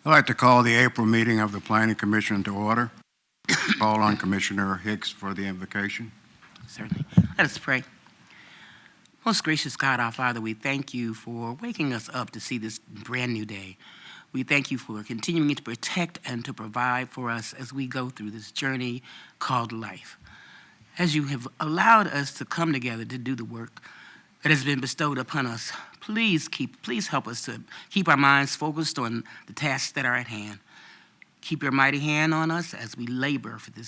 I'd like to call the April meeting of the Planning Commission to order. Call on Commissioner Hicks for the invocation. Certainly. Let us pray. Most gracious God, our Father, we thank you for waking us up to see this brand new day. We thank you for continuing to protect and to provide for us as we go through this journey called life. As you have allowed us to come together to do the work that has been bestowed upon us, please help us to keep our minds focused on the tasks that are at hand. Keep your mighty hand on us as we labor for the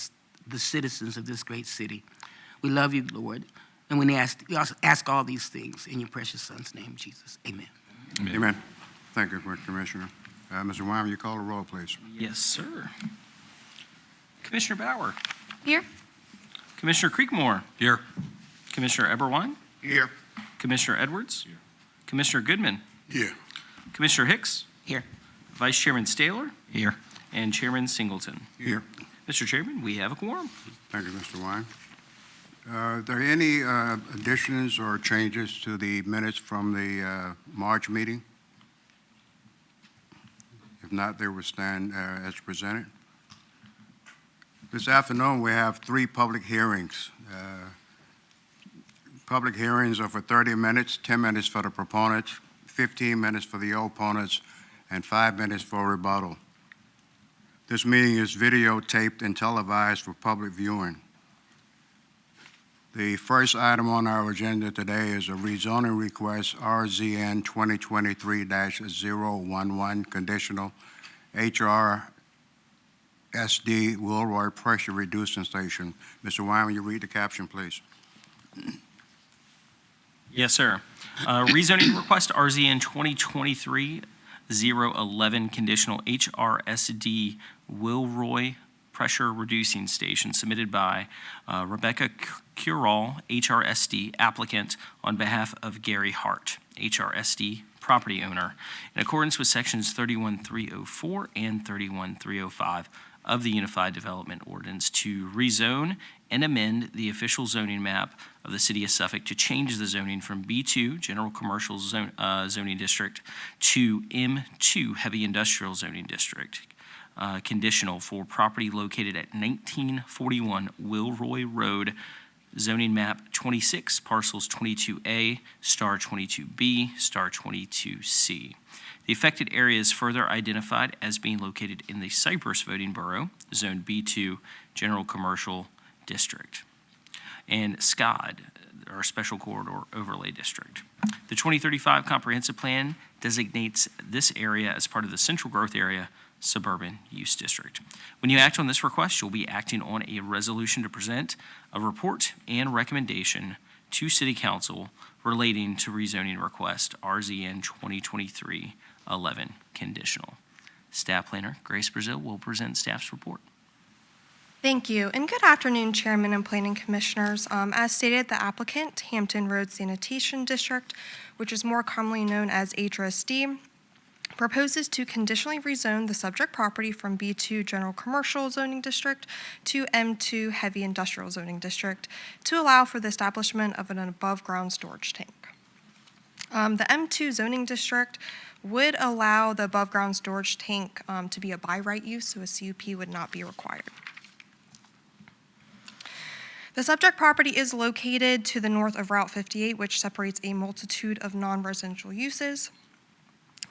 citizens of this great city. We love you, Lord, and we ask all these things in your precious Son's name, Jesus. Amen. Amen. Thank you, Commissioner. Mr. Wyman, you call the roll, please. Yes, sir. Commissioner Bauer. Here. Commissioner Creekmore. Here. Commissioner Eberwein. Here. Commissioner Edwards. Here. Commissioner Goodman. Here. Commissioner Hicks. Here. Vice Chairman Staylor. Here. And Chairman Singleton. Here. Mr. Chairman, we have a quorum. Thank you, Mr. Wyman. Are there any additions or changes to the minutes from the March meeting? If not, they will stand as presented. This afternoon, we have 3 public hearings. Public hearings are for 30 minutes, 10 minutes for the proponents, 15 minutes for the opponents, and 5 minutes for rebuttal. This meeting is videotaped and televised for public viewing. The first item on our agenda today is a rezoning request, RZN 2023-011, conditional HRSD Wilroy Pressure Reducing Station. Mr. Wyman, you read the caption, please. Yes, sir. Rezoning request RZN 2023-011, conditional HRSD Wilroy Pressure Reducing Station, submitted by Rebecca Curall, HRSD applicant, on behalf of Gary Hart, HRSD property owner, in accordance with sections 31304 and 31305 of the Unified Development Ordinance, to rezone and amend the official zoning map of the City of Suffolk to change the zoning from B2 General Commercial Zoning District to M2 Heavy Industrial Zoning District. Conditional for property located at 1941 Wilroy Road, zoning map 26, parcels 22A, star 22B, star 22C. The affected area is further identified as being located in the Cypress voting borough, zone B2, General Commercial District, and SCOD, or Special Corridor Overlay District. The 2035 Comprehensive Plan designates this area as part of the Central Growth Area Suburban Use District. When you act on this request, you'll be acting on a resolution to present a report and recommendation to City Council relating to rezoning request RZN 2023-11 conditional. Staff Planner Grace Brazil will present staff's report. Thank you, and good afternoon, Chairman and Planning Commissioners. As stated, the applicant, Hampton Road Sanitation District, which is more commonly known as HRSD, proposes to conditionally rezone the subject property from B2 General Commercial Zoning District to M2 Heavy Industrial Zoning District to allow for the establishment of an above-ground storage tank. The M2 zoning district would allow the above-ground storage tank to be a by right use, so a CUP would not be required. The subject property is located to the north of Route 58, which separates a multitude of non-residential uses.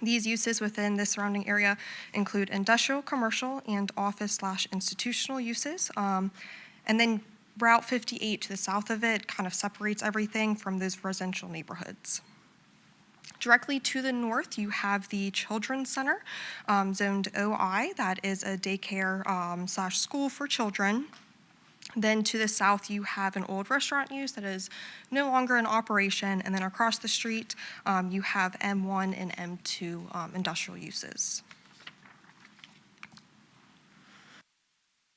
These uses within the surrounding area include industrial, commercial, and office/institutional uses. And then Route 58 to the south of it kind of separates everything from those residential neighborhoods. Directly to the north, you have the Children's Center, zoned OI. That is a daycare slash school for children. Then to the south, you have an old restaurant use that is no longer in operation. And then across the street, you have M1 and M2 industrial uses.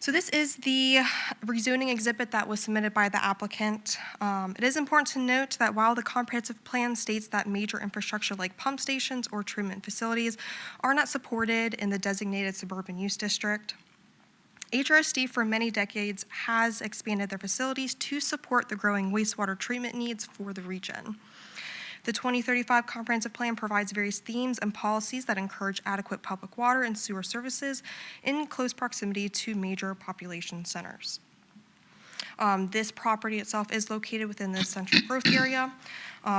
So this is the rezoning exhibit that was submitted by the applicant. It is important to note that while the comprehensive plan states that major infrastructure like pump stations or treatment facilities are not supported in the designated suburban use district, HRSD for many decades has expanded their facilities to support the growing wastewater treatment needs for the region. The 2035 Comprehensive Plan provides various themes and policies that encourage adequate public water and sewer services in close proximity to major population centers. This property itself is located within the central growth area,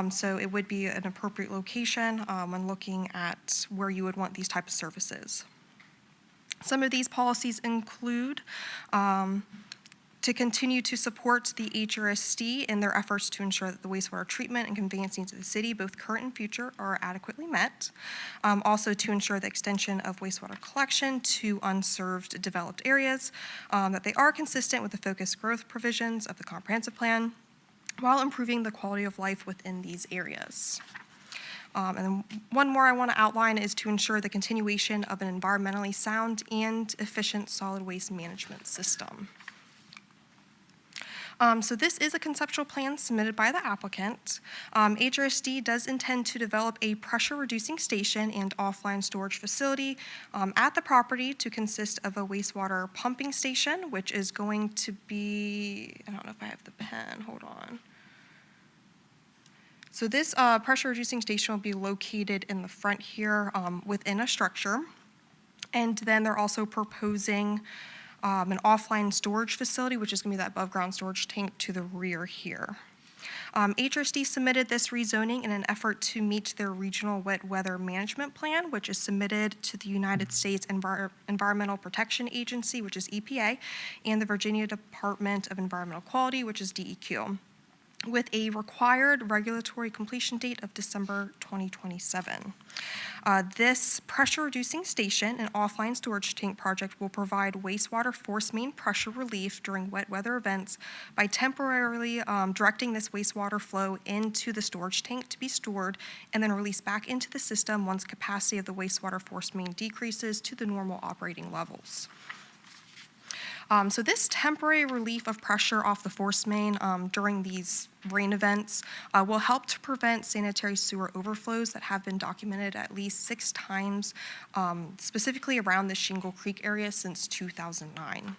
so it would be an appropriate location when looking at where you would want these type of services. Some of these policies include to continue to support the HRSD in their efforts to ensure that the wastewater treatment and conveyance needs of the city, both current and future, are adequately met. Also to ensure the extension of wastewater collection to unserved developed areas, that they are consistent with the focused growth provisions of the comprehensive plan, while improving the quality of life within these areas. And then one more I want to outline is to ensure the continuation of an environmentally sound and efficient solid waste management system. So this is a conceptual plan submitted by the applicant. HRSD does intend to develop a pressure-reducing station and offline storage facility at the property to consist of a wastewater pumping station, which is going to be, I don't know if I have the pen, hold on. So this pressure-reducing station will be located in the front here within a structure. And then they're also proposing an offline storage facility, which is going to be that above-ground storage tank to the rear here. HRSD submitted this rezoning in an effort to meet their regional wet weather management plan, which is submitted to the United States Environmental Protection Agency, which is EPA, and the Virginia Department of Environmental Quality, which is DEQ, with a required regulatory completion date of December 2027. This pressure-reducing station and offline storage tank project will provide wastewater force main pressure relief during wet weather events by temporarily directing this wastewater flow into the storage tank to be stored and then released back into the system once capacity of the wastewater force main decreases to the normal operating levels. So this temporary relief of pressure off the force main during these rain events will help to prevent sanitary sewer overflows that have been documented at least 6 times, specifically around the Shingle Creek area since 2009.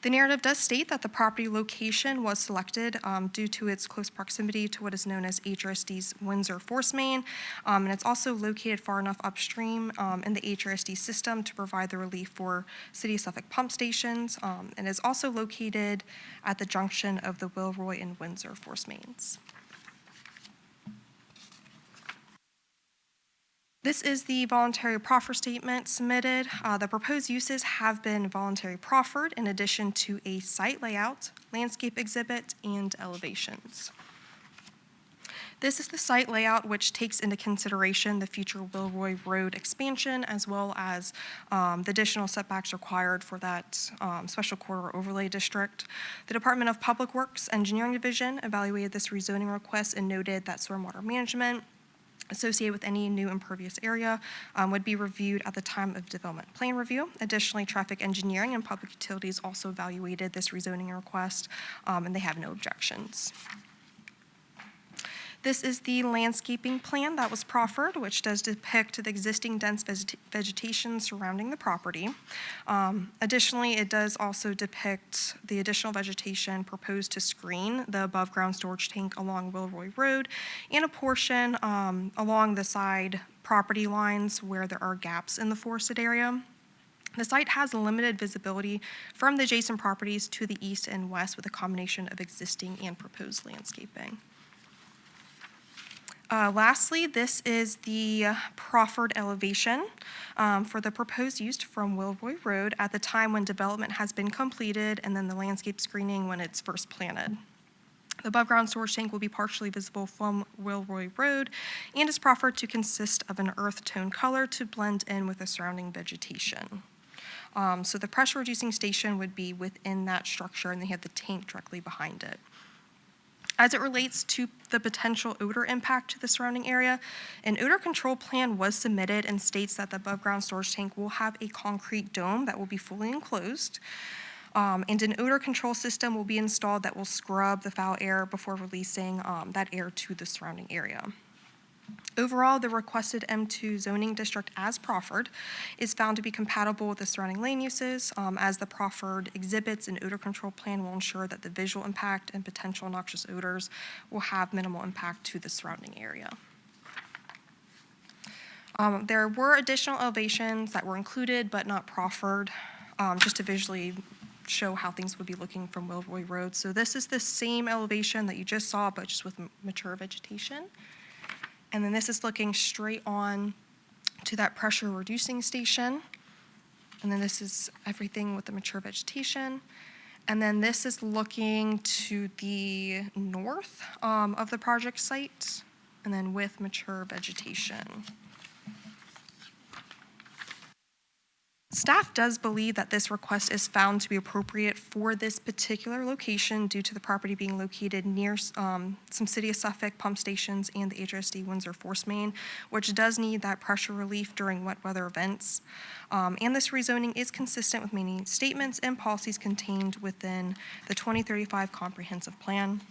The narrative does state that the property location was selected due to its close proximity to what is known as HRSD's Windsor force main, and it's also located far enough upstream in the HRSD system to provide the relief for City of Suffolk pump stations, and is also located at the junction of the Wilroy and Windsor force mains. This is the voluntary proffer statement submitted. The proposed uses have been voluntary proffered in addition to a site layout, landscape exhibit, and elevations. This is the site layout, which takes into consideration the future Wilroy Road expansion, as well as the additional setbacks required for that special corridor overlay district. The Department of Public Works Engineering Division evaluated this rezoning request and noted that stormwater management associated with any new impervious area would be reviewed at the time of development plan review. Additionally, traffic engineering and public utilities also evaluated this rezoning request, and they have no objections. This is the landscaping plan that was proffered, which does depict the existing dense vegetation surrounding the property. Additionally, it does also depict the additional vegetation proposed to screen the above-ground storage tank along Wilroy Road and a portion along the side property lines where there are gaps in the forested area. The site has limited visibility from the adjacent properties to the east and west with a combination of existing and proposed landscaping. Lastly, this is the proffered elevation for the proposed use from Wilroy Road at the time when development has been completed, and then the landscape screening when it's first planted. The above-ground storage tank will be partially visible from Wilroy Road and is proffered to consist of an earth tone color to blend in with the surrounding vegetation. So the pressure-reducing station would be within that structure, and they have the tank directly behind it. As it relates to the potential odor impact to the surrounding area, an odor control plan was submitted and states that the above-ground storage tank will have a concrete dome that will be fully enclosed, and an odor control system will be installed that will scrub the foul air before releasing that air to the surrounding area. Overall, the requested M2 zoning district as proffered is found to be compatible with the surrounding land uses, as the proffered exhibits and odor control plan will ensure that the visual impact and potential noxious odors will have minimal impact to the surrounding area. There were additional elevations that were included but not proffered, just to visually show how things would be looking from Wilroy Road. So this is the same elevation that you just saw, but just with mature vegetation. And then this is looking straight on to that pressure reducing station. And then this is everything with the mature vegetation. And then this is looking to the north of the project site, and then with mature vegetation. Staff does believe that this request is found to be appropriate for this particular location due to the property being located near some City of Suffolk pump stations and the HRSD Windsor force main, which does need that pressure relief during wet weather events. And this rezoning is consistent with many statements and policies contained within the 2035 Comprehensive Plan.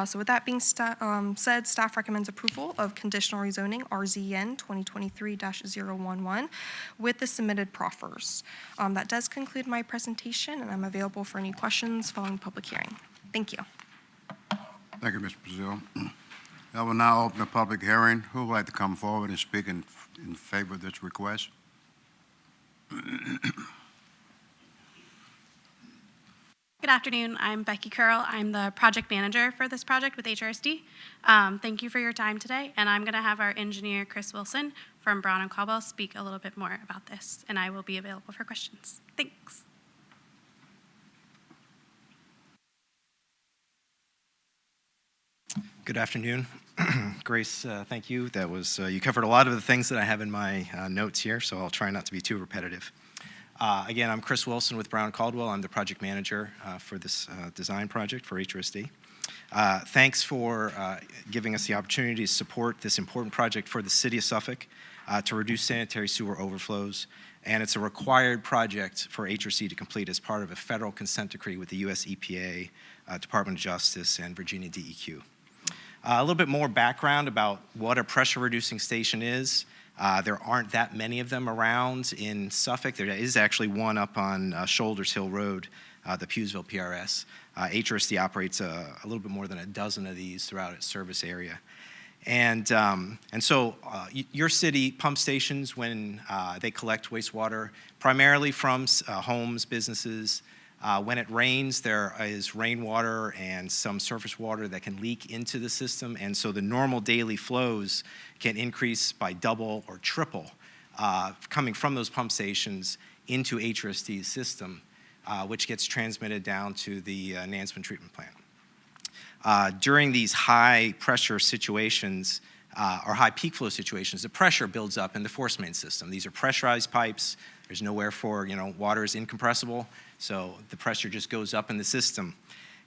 So with that being said, staff recommends approval of conditional rezoning RZN 2023-011 with the submitted proffers. That does conclude my presentation, and I'm available for any questions following the public hearing. Thank you. Thank you, Ms. Brazil. I will now open the public hearing. Who would like to come forward and speak in favor of this request? Good afternoon. I'm Becky Curl. I'm the project manager for this project with HRSD. Thank you for your time today, and I'm going to have our engineer, Chris Wilson, from Brown & Caldwell speak a little bit more about this, and I will be available for questions. Thanks. Good afternoon. Grace, thank you. That was, you covered a lot of the things that I have in my notes here, so I'll try not to be too repetitive. Again, I'm Chris Wilson with Brown & Caldwell. I'm the project manager for this design project for HRSD. Thanks for giving us the opportunity to support this important project for the City of Suffolk to reduce sanitary sewer overflows. And it's a required project for HRC to complete as part of a federal consent decree with the US EPA, Department of Justice, and Virginia DEQ. A little bit more background about what a pressure reducing station is. There aren't that many of them around in Suffolk. There is actually one up on Shoulders Hill Road, the Pewsville PRS. HRSD operates a little bit more than a dozen of these throughout its service area. And so your city pump stations, when they collect wastewater, primarily from homes, businesses. When it rains, there is rainwater and some surface water that can leak into the system, and so the normal daily flows can increase by double or triple coming from those pump stations into HRSD's system, which gets transmitted down to the Nansemond treatment plant. During these high pressure situations, or high peak flow situations, the pressure builds up in the force main system. These are pressurized pipes. There's nowhere for, water is incompressible, so the pressure just goes up in the system.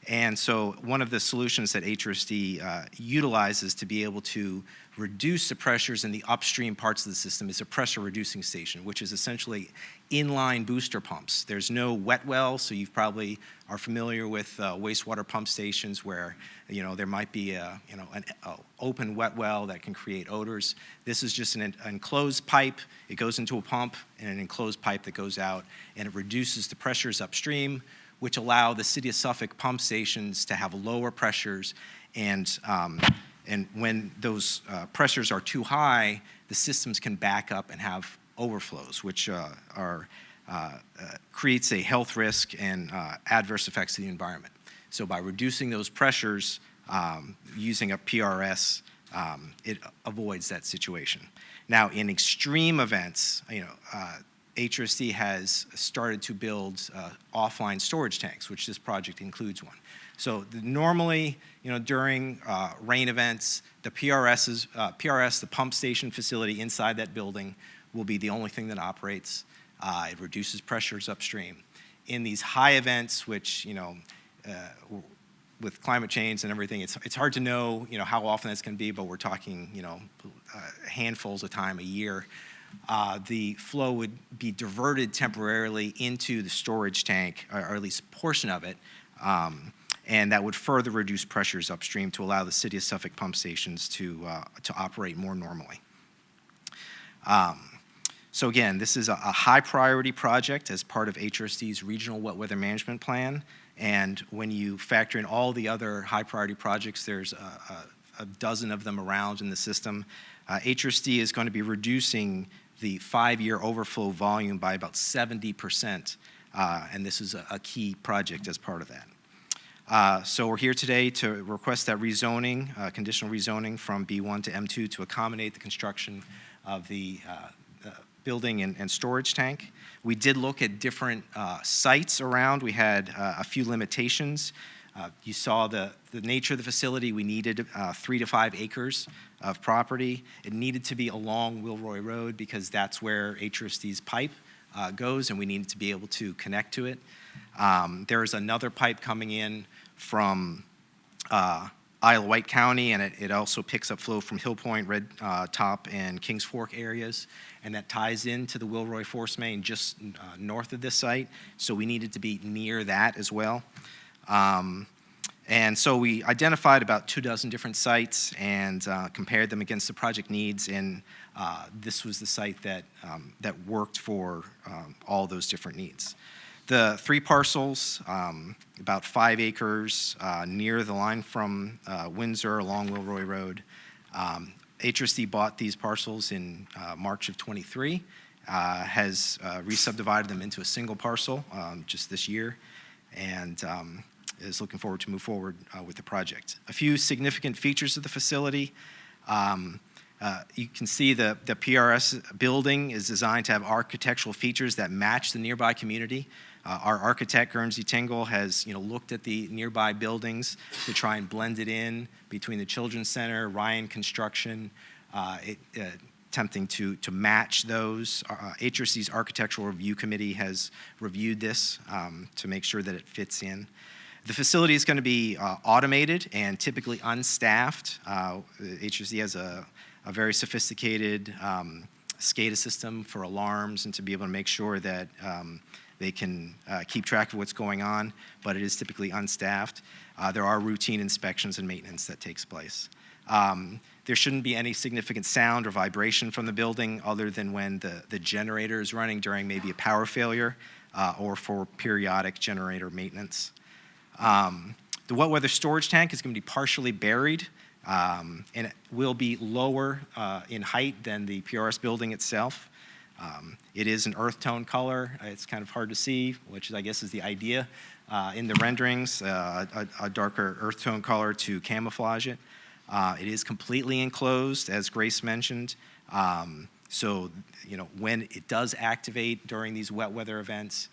And so one of the solutions that HRSD utilizes to be able to reduce the pressures in the upstream parts of the system is a pressure reducing station, which is essentially inline booster pumps. There's no wet well, so you probably are familiar with wastewater pump stations where there might be an open wet well that can create odors. This is just an enclosed pipe. It goes into a pump and an enclosed pipe that goes out, and it reduces the pressures upstream, which allow the City of Suffolk pump stations to have lower pressures, and when those pressures are too high, the systems can back up and have overflows, which creates a health risk and adverse effects to the environment. So by reducing those pressures, using a PRS, it avoids that situation. Now, in extreme events, HRSD has started to build offline storage tanks, which this project includes one. So normally, during rain events, the PRS, the pump station facility inside that building, will be the only thing that operates. It reduces pressures upstream. In these high events, which with climate change and everything, it's hard to know how often that's going to be, but we're talking handfuls of time a year. The flow would be diverted temporarily into the storage tank, or at least a portion of it, and that would further reduce pressures upstream to allow the City of Suffolk pump stations to operate more normally. So again, this is a high priority project as part of HRSD's Regional Wet Weather Management Plan. And when you factor in all the other high priority projects, there's a dozen of them around in the system. HRSD is going to be reducing the 5-year overflow volume by about 70%. And this is a key project as part of that. So we're here today to request that rezoning, conditional rezoning from B1 to M2 to accommodate the construction of the building and storage tank. We did look at different sites around. We had a few limitations. You saw the nature of the facility. We needed 3 to 5 acres of property. It needed to be along Wilroy Road because that's where HRSD's pipe goes, and we needed to be able to connect to it. There's another pipe coming in from Isle of Wight County, and it also picks up flow from Hill Point, Red Top, and Kings Fork areas, and that ties into the Wilroy Force Main just north of this site, so we needed to be near that as well. And so we identified about 24 different sites and compared them against the project needs, and this was the site that worked for all those different needs. The 3 parcels, about 5 acres near the line from Windsor along Wilroy Road. HRSD bought these parcels in March of '23, has re-subdivided them into a single parcel just this year, and is looking forward to move forward with the project. A few significant features of the facility. You can see the PRS building is designed to have architectural features that match the nearby community. Our architect, Guernsey Tingle, has looked at the nearby buildings to try and blend it in between the Children's Center, Ryan Construction, attempting to match those. HRC's Architectural Review Committee has reviewed this to make sure that it fits in. The facility is going to be automated and typically unstaffed. HRC has a very sophisticated SCADA system for alarms and to be able to make sure that they can keep track of what's going on, but it is typically unstaffed. There are routine inspections and maintenance that takes place. There shouldn't be any significant sound or vibration from the building other than when the generator is running during maybe a power failure or for periodic generator maintenance. The wet weather storage tank is going to be partially buried, and it will be lower in height than the PRS building itself. It is an earth tone color. It's kind of hard to see, which I guess is the idea in the renderings, a darker earth tone color to camouflage it. It is completely enclosed, as Grace mentioned. So, when it does activate during these wet weather events,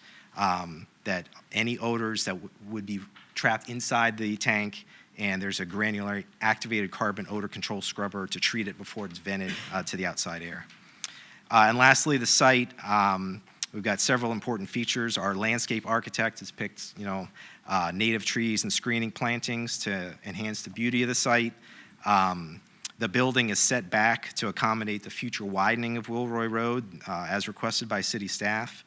that any odors that would be trapped inside the tank, and there's a granular activated carbon odor control scrubber to treat it before it's vented to the outside air. And lastly, the site, we've got several important features. Our landscape architect has picked, native trees and screening plantings to enhance the beauty of the site. The building is set back to accommodate the future widening of Wilroy Road as requested by city staff.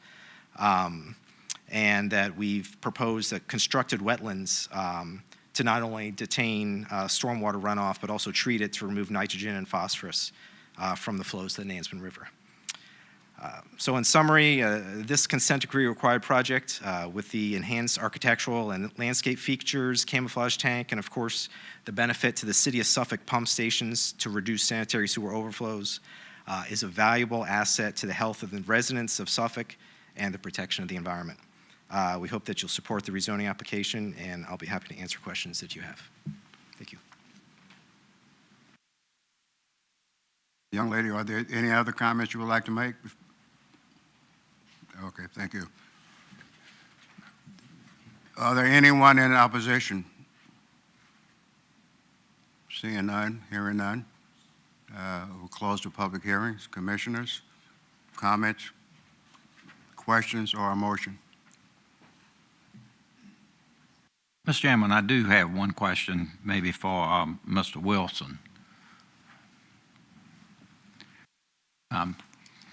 And that we've proposed a constructed wetlands to not only detain stormwater runoff, but also treat it to remove nitrogen and phosphorus from the flows of the Nansemond River. So in summary, this consent decree required project with the enhanced architectural and landscape features, camouflage tank, and of course, the benefit to the City of Suffolk pump stations to reduce sanitary sewer overflows is a valuable asset to the health of the residents of Suffolk and the protection of the environment. We hope that you'll support the rezoning application, and I'll be happy to answer questions that you have. Thank you. Young lady, are there any other comments you would like to make? Okay, thank you. Are there anyone in opposition? Seeing none, hearing none. We'll close the public hearings. Commissioners, comments, questions, or a motion? Mr. Chairman, I do have one question maybe for Mr. Wilson.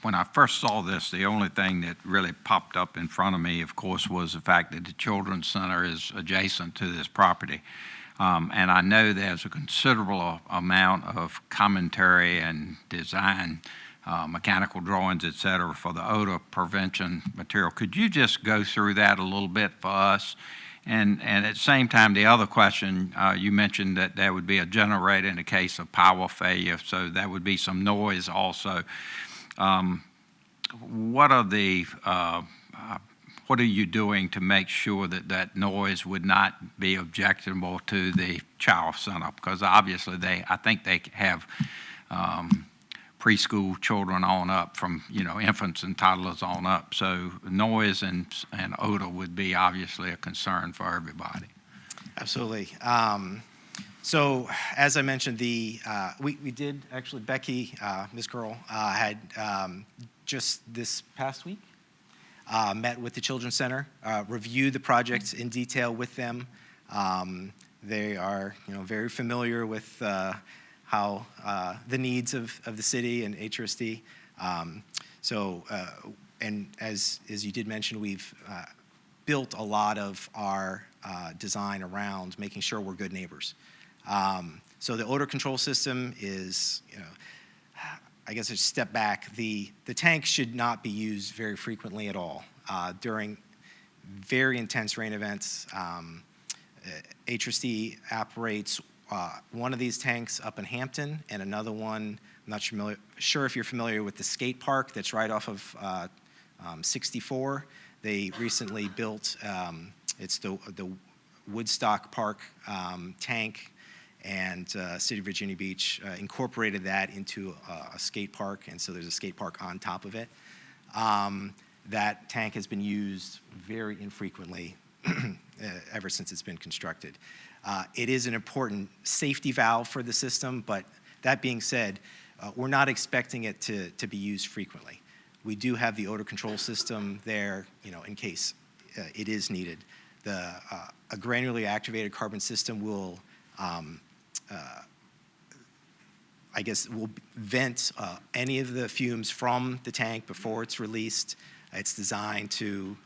when I first saw this, the only thing that really popped up in front of me, of course, was the fact that the Children's Center is adjacent to this property. And I know there's a considerable amount of commentary and design, mechanical drawings, et cetera, for the odor prevention material. Could you just go through that a little bit for us? And at the same time, the other question, you mentioned that there would be a generator in the case of power failure, so there would be some noise also. What are you doing to make sure that that noise would not be objectionable to the child center? Because obviously I think they have preschool children on up, from infants and toddlers on up. So noise and odor would be obviously a concern for everybody. Absolutely. So as I mentioned, we did actually, Becky, Ms. Curl, had just this past week met with the Children's Center, reviewed the project in detail with them. They are very familiar with how the needs of the city and HRSD. And as you did mention, we've built a lot of our design around making sure we're good neighbors. So the odor control system is, I guess I should step back. The tank should not be used very frequently at all. During very intense rain events, HRSD operates one of these tanks up in Hampton and another one, I'm not sure if you're familiar with the skate park that's right off of 64. They recently built, it's the Woodstock Park tank, and City of Virginia Beach incorporated that into a skate park, and so there's a skate park on top of it. That tank has been used very infrequently ever since it's been constructed. It is an important safety valve for the system, but that being said, we're not expecting it to be used frequently. We do have the odor control system there, in case it is needed. A granularly activated carbon system will, will vent any of the fumes from the tank before it's released. It's designed to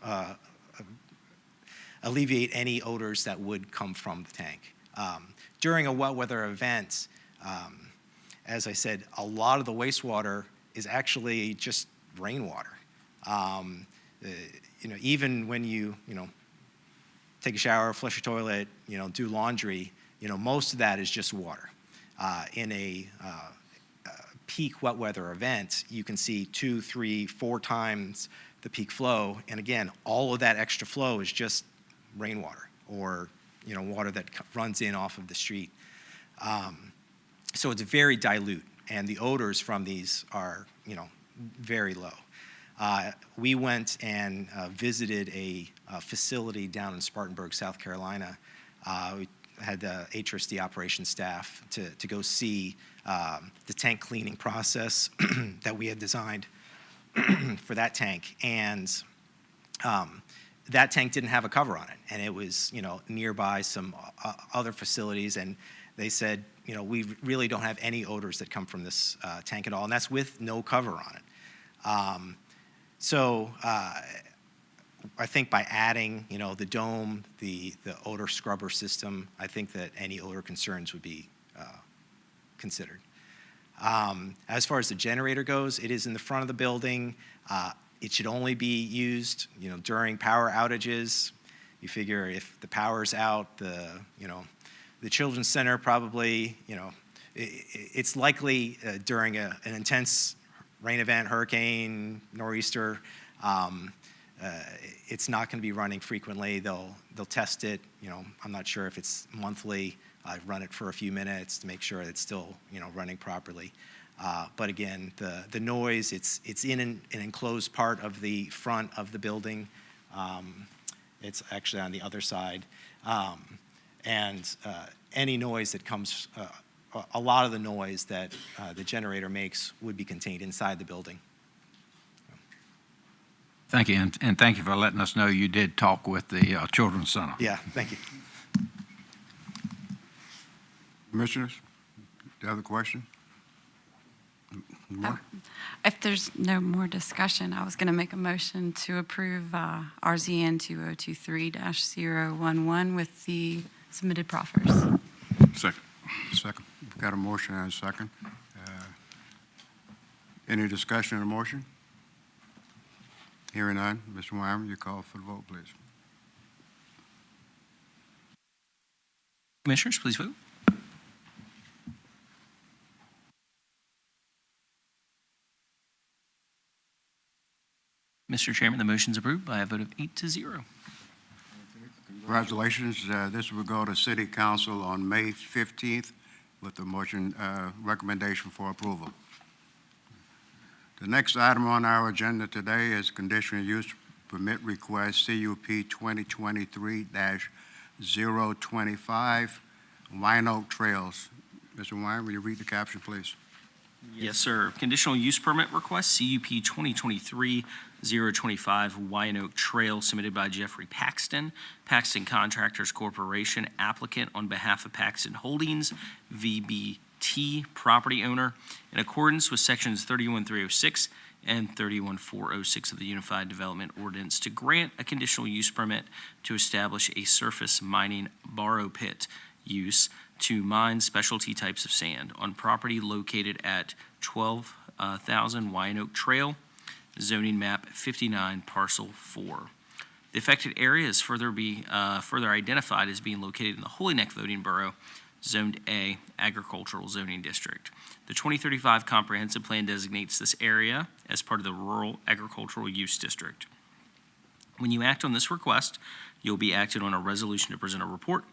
alleviate any odors that would come from the tank. During a wet weather event, as I said, a lot of the wastewater is actually just rainwater. Even when you take a shower, flush your toilet, do laundry, most of that is just water. In a peak wet weather event, you can see 2, 3, 4 times the peak flow, and again, all of that extra flow is just rainwater or water that runs in off of the street. So it's very dilute, and the odors from these are very low. We went and visited a facility down in Spartanburg, South Carolina. We had the HRSD operations staff to go see the tank cleaning process that we had designed for that tank, and that tank didn't have a cover on it, and it was nearby some other facilities, and they said we really don't have any odors that come from this tank at all, and that's with no cover on it. So I think by adding the dome, the odor scrubber system, I think that any odor concerns would be considered. As far as the generator goes, it is in the front of the building. It should only be used, during power outages. You figure if the power's out, the Children's Center probably, it's likely during an intense rain event, hurricane, nor'easter, it's not going to be running frequently. They'll test it. I'm not sure if it's monthly. I run it for a few minutes to make sure it's still running properly. But again, the noise, it's in an enclosed part of the front of the building. It's actually on the other side. And any noise that comes, a lot of the noise that the generator makes would be contained inside the building. Thank you, and thank you for letting us know you did talk with the Children's Center. Yeah, thank you. Commissioners, do you have a question? More? If there's no more discussion, I was going to make a motion to approve RZN 2023-011 with the submitted proffers. Second. Second. We've got a motion and a second. Any discussion on the motion? Hearing none. Mr. Wyman, you call for the vote, please. Commissioners, please vote. Mr. Chairman, the motion's approved by a vote of 8-0. Congratulations. This will go to City Council on May 15th with the motion recommendation for approval. The next item on our agenda today is conditional use permit request CUP 2023-025 Wine Oak Trails. Mr. Wine, will you read the caption, please? Yes, sir. Conditional use permit request, CUP 2023-025 Wyandotte Trail, submitted by Jeffrey Paxton, Paxton Contractors Corporation, applicant on behalf of Paxton Holdings, VBT, property owner, in accordance with sections 31306 and 31406 of the Unified Development Ordinance, to grant a conditional use permit to establish a surface mining borrow pit use to mine specialty types of sand on property located at 12,000 Wyandotte Trail, zoning map 59, parcel 4. The affected area is further identified as being located in the Holy Neck voting borough, zoned A, agricultural zoning district. The 2035 comprehensive plan designates this area as part of the rural agricultural use district. When you act on this request, you'll be acted on a resolution to present a report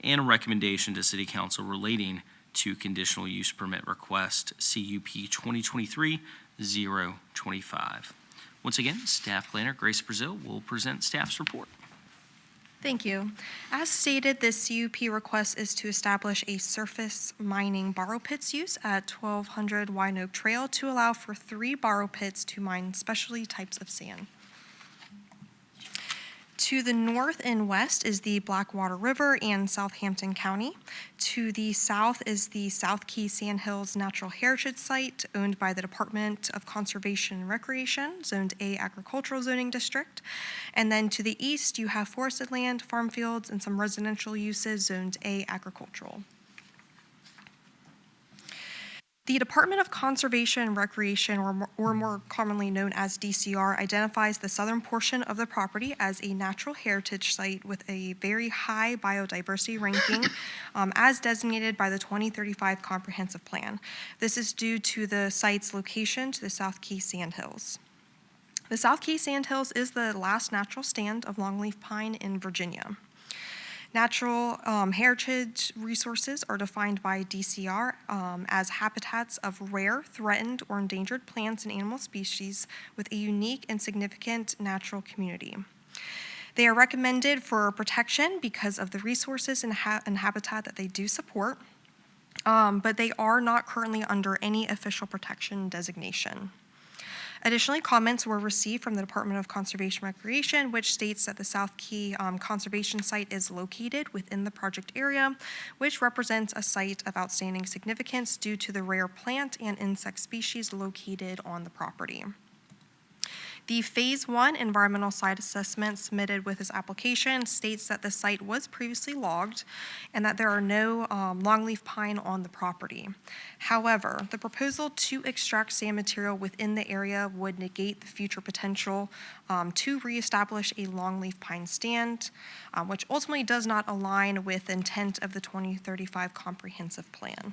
and a recommendation to City Council relating to conditional use permit request CUP 2023-025. Once again, Staff Planner Grace Brazil will present staff's report. Thank you. As stated, this CUP request is to establish a surface mining borrow pits use at 1200 Wyandotte Trail to allow for 3 borrow pits to mine specialty types of sand. To the north and west is the Blackwater River and Southampton County. To the south is the South Key Sandhills Natural Heritage Site, owned by the Department of Conservation and Recreation, zoned A Agricultural Zoning District. And then to the east, you have forested land, farm fields, and some residential uses, zoned A Agricultural. The Department of Conservation and Recreation, or more commonly known as DCR, identifies the southern portion of the property as a natural heritage site with a very high biodiversity ranking, as designated by the 2035 Comprehensive Plan. This is due to the site's location to the South Key Sandhills. The South Key Sandhills is the last natural stand of longleaf pine in Virginia. Natural heritage resources are defined by DCR as habitats of rare, threatened, or endangered plants and animal species with a unique and significant natural community. They are recommended for protection because of the resources and habitat that they do support, but they are not currently under any official protection designation. Additionally, comments were received from the Department of Conservation and Recreation, which states that the South Key Conservation Site is located within the project area, which represents a site of outstanding significance due to the rare plant and insect species located on the property. The Phase 1 environmental site assessment submitted with this application states that the site was previously logged and that there are no longleaf pine on the property. However, the proposal to extract sand material within the area would negate the future potential to reestablish a longleaf pine stand, which ultimately does not align with the intent of the 2035 Comprehensive Plan.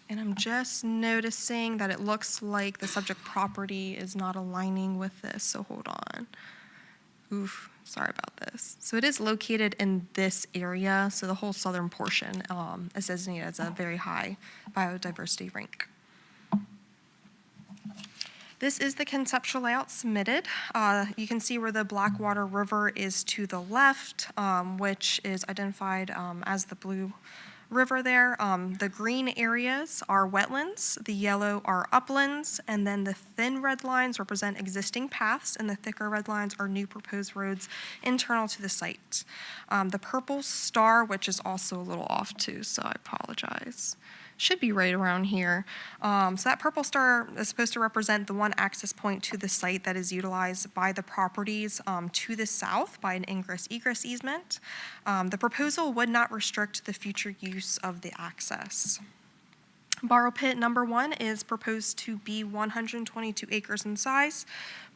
And I'm just noticing that it looks like the subject property is not aligning with this, so hold on. Oof, sorry about this. So it is located in this area, so the whole southern portion is designated as a very high biodiversity rank. This is the conceptual layout submitted. You can see where the Blackwater River is to the left, which is identified as the blue river there. The green areas are wetlands, the yellow are uplands, and then the thin red lines represent existing paths, and the thicker red lines are new proposed roads internal to the site. The purple star, which is also a little off too, so I apologize, should be right around here. So that purple star is supposed to represent the one access point to the site that is utilized by the properties to the south by an ingress-egress easement. The proposal would not restrict the future use of the access. Borrow pit number 1 is proposed to be 122 acres in size.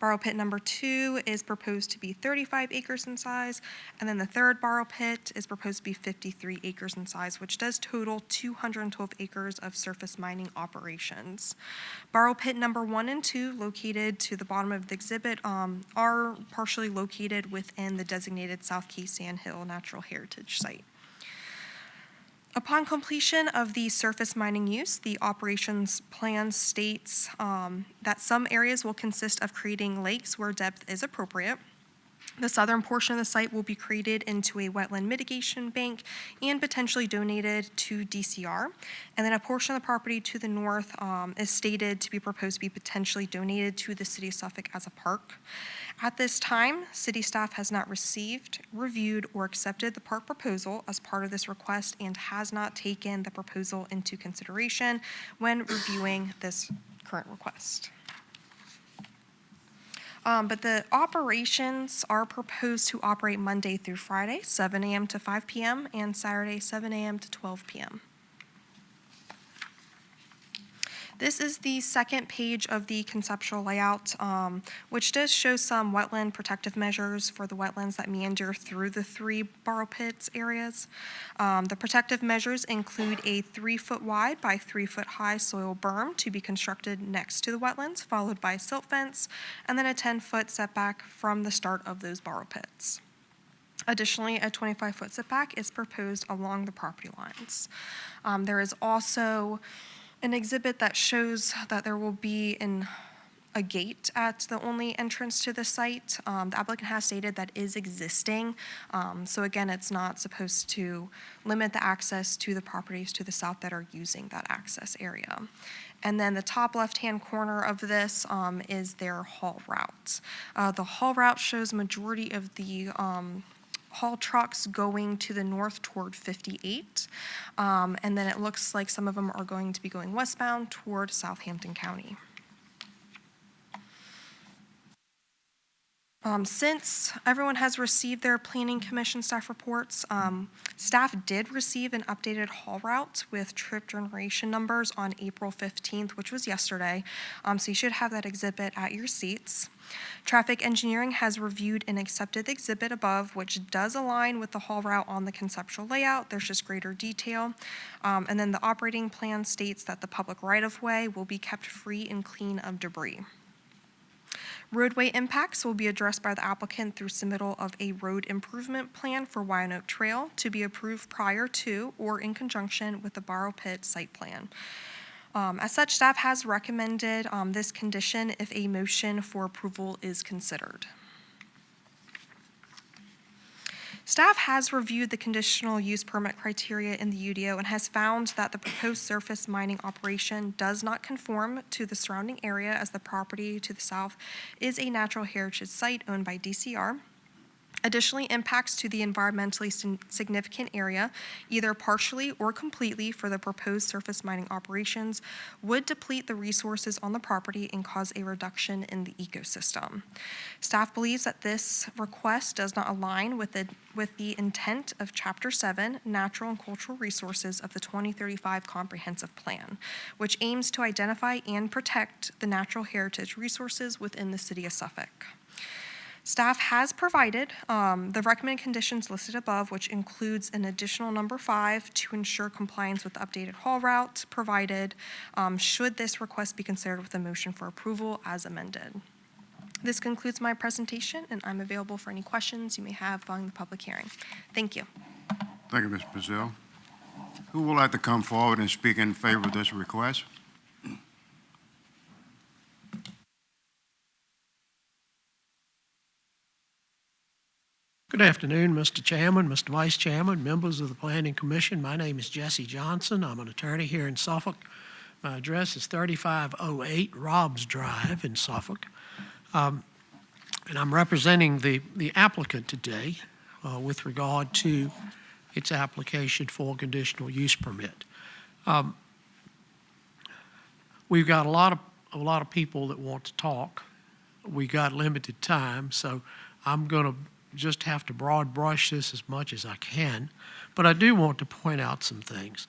Borrow pit number 2 is proposed to be 35 acres in size. And then the third borrow pit is proposed to be 53 acres in size, which does total 212 acres of surface mining operations. Borrow pit number 1 and 2, located to the bottom of the exhibit, are partially located within the designated South Key Sand Hill Natural Heritage Site. Upon completion of the surface mining use, the operations plan states that some areas will consist of creating lakes where depth is appropriate. The southern portion of the site will be created into a wetland mitigation bank and potentially donated to DCR. And then a portion of the property to the north is stated to be proposed to be potentially donated to the city of Suffolk as a park. At this time, city staff has not received, reviewed, or accepted the park proposal as part of this request and has not taken the proposal into consideration when reviewing this current request. But the operations are proposed to operate Monday through Friday, 7 a.m. to 5 p.m., and Saturday, 7 a.m. to 12 p.m. This is the second page of the conceptual layout, which does show some wetland protective measures for the wetlands that meander through the 3 borrow pits areas. The protective measures include a 3-foot wide by 3-foot high soil berm to be constructed next to the wetlands, followed by a silt fence, and then a 10-foot setback from the start of those borrow pits. Additionally, a 25-foot setback is proposed along the property lines. There is also an exhibit that shows that there will be a gate at the only entrance to the site. The applicant has stated that is existing. So again, it's not supposed to limit the access to the properties to the south that are using that access area. And then the top left-hand corner of this is their haul route. The haul route shows majority of the haul trucks going to the north toward 58. And then it looks like some of them are going to be going westbound toward Southampton County. Since everyone has received their Planning Commission staff reports, staff did receive an updated haul route with trip generation numbers on April 15th, which was yesterday. So you should have that exhibit at your seats. Traffic engineering has reviewed and accepted the exhibit above, which does align with the haul route on the conceptual layout. There's just greater detail. And then the operating plan states that the public right-of-way will be kept free and clean of debris. Roadway impacts will be addressed by the applicant through submittal of a road improvement plan for Wyandotte Trail to be approved prior to or in conjunction with the borrow pit site plan. As such, staff has recommended this condition if a motion for approval is considered. Staff has reviewed the conditional use permit criteria in the UDO and has found that the proposed surface mining operation does not conform to the surrounding area, as the property to the south is a natural heritage site owned by DCR. Additionally, impacts to the environmentally significant area, either partially or completely for the proposed surface mining operations, would deplete the resources on the property and cause a reduction in the ecosystem. Staff believes that this request does not align with the intent of Chapter 7, Natural and Cultural Resources of the 2035 Comprehensive Plan, which aims to identify and protect the natural heritage resources within the city of Suffolk. Staff has provided the recommended conditions listed above, which includes an additional number 5 to ensure compliance with the updated haul route provided should this request be considered with a motion for approval as amended. This concludes my presentation, and I'm available for any questions you may have following the public hearing. Thank you. Thank you, Ms. Brazil. Who would like to come forward and speak in favor of this request? Good afternoon, Mr. Chairman, Mr. Vice Chairman, members of the Planning Commission. My name is Jesse Johnson. I'm an attorney here in Suffolk. My address is 3508 Robbs Drive in Suffolk. And I'm representing the applicant today with regard to its application for a conditional use permit. we've got a lot of people that want to talk. We got limited time, so I'm going to just have to broad brush this as much as I can. But I do want to point out some things.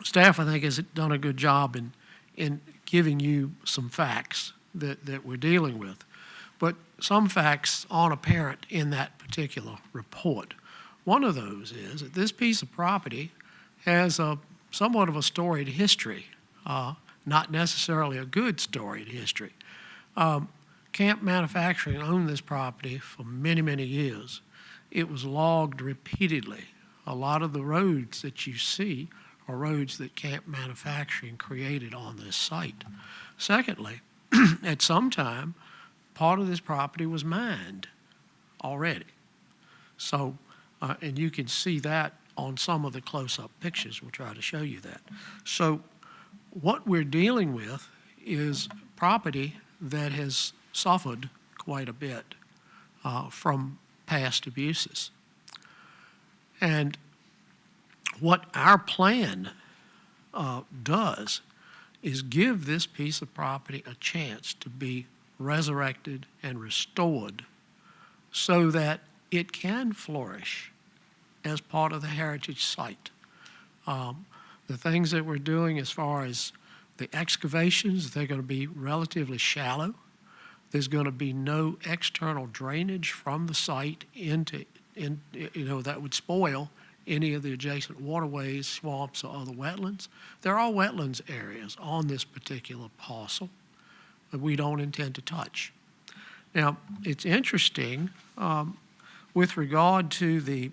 Staff, I think, has done a good job in giving you some facts that we're dealing with. But some facts aren't apparent in that particular report. One of those is that this piece of property has somewhat of a storied history, not necessarily a good storied history. Camp Manufacturing owned this property for many, many years. It was logged repeatedly. A lot of the roads that you see are roads that Camp Manufacturing created on this site. Secondly, at some time, part of this property was mined already. So, and you can see that on some of the close-up pictures. We'll try to show you that. So what we're dealing with is property that has suffered quite a bit from past abuses. And what our plan does is give this piece of property a chance to be resurrected and restored so that it can flourish as part of the heritage site. The things that we're doing as far as the excavations, they're going to be relatively shallow. There's going to be no external drainage from the site that would spoil any of the adjacent waterways, swamps, or other wetlands. There are wetlands areas on this particular parcel that we don't intend to touch. Now, it's interesting with regard to the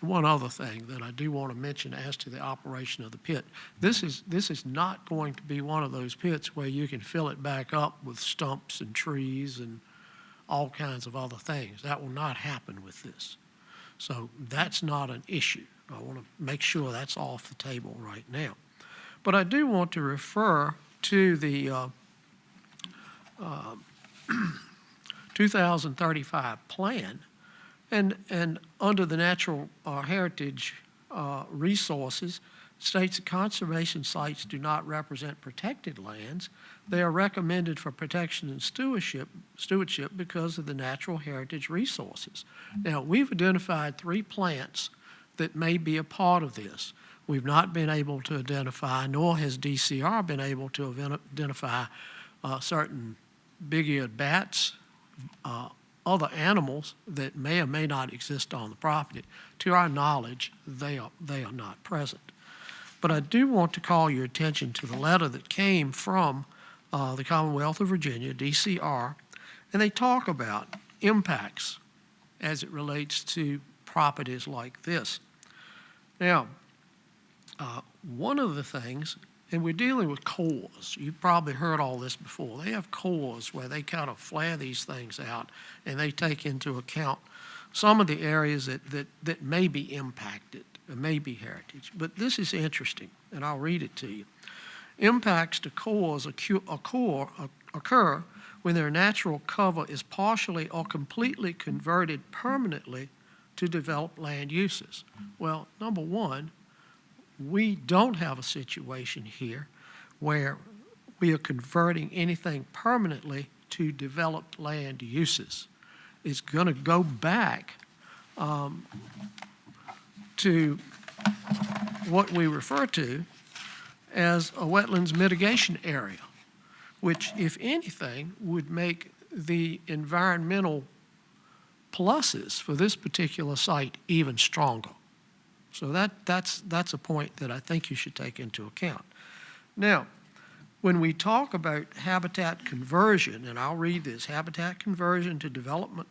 one other thing that I do want to mention as to the operation of the pit. This is not going to be one of those pits where you can fill it back up with stumps and trees and all kinds of other things. That will not happen with this. So that's not an issue. I want to make sure that's off the table right now. But I do want to refer to the 2035 plan, and under the natural heritage resources, states that conservation sites do not represent protected lands. They are recommended for protection and stewardship because of the natural heritage resources. Now, we've identified 3 plants that may be a part of this. We've not been able to identify, nor has DCR been able to identify certain big-eared bats, other animals that may or may not exist on the property. To our knowledge, they are not present. But I do want to call your attention to the letter that came from the Commonwealth of Virginia, DCR, and they talk about impacts as it relates to properties like this. Now, one of the things, and we're dealing with cores. You've probably heard all this before. They have cores where they kind of flare these things out, and they take into account some of the areas that may be impacted. It may be heritage, but this is interesting, and I'll read it to you. Impacts to cores occur when their natural cover is partially or completely converted permanently to develop land uses. Well, number one, we don't have a situation here where we are converting anything permanently to developed land uses. It's going to go back to what we refer to as a wetlands mitigation area, which, if anything, would make the environmental pluses for this particular site even stronger. So that's a point that I think you should take into account. Now, when we talk about habitat conversion, and I'll read this, habitat conversion to development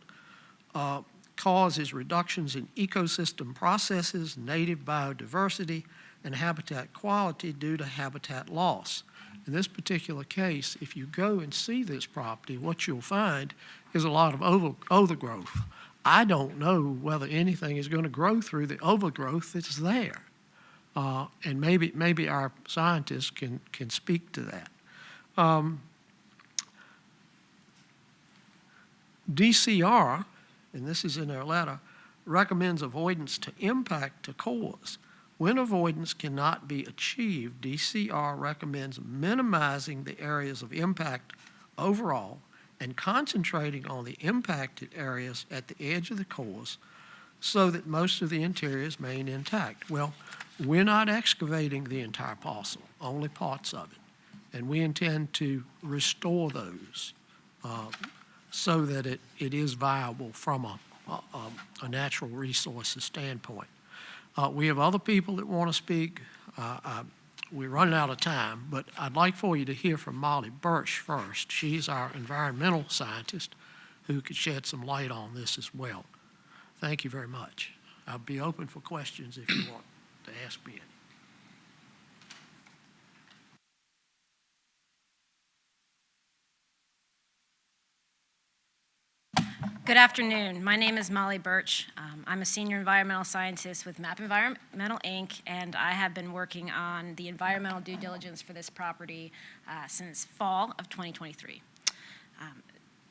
causes reductions in ecosystem processes, native biodiversity, and habitat quality due to habitat loss. In this particular case, if you go and see this property, what you'll find is a lot of overgrowth. I don't know whether anything is going to grow through the overgrowth that's there. And maybe our scientists can speak to that. DCR, and this is in their letter, recommends avoidance to impact to cores When avoidance cannot be achieved, DCR recommends minimizing the areas of impact overall and concentrating on the impacted areas at the edge of the course so that most of the interiors remain intact. Well, we're not excavating the entire parcel, only parts of it, and we intend to restore those so that it is viable from a natural resources standpoint. We have other people that want to speak. We're running out of time, but I'd like for you to hear from Molly Birch first. She's our environmental scientist who could shed some light on this as well. Thank you very much. I'll be open for questions if you want to ask me any. Good afternoon. My name is Molly Birch. I'm a senior environmental scientist with MAP Environmental, Inc., and I have been working on the environmental due diligence for this property since fall of 2023.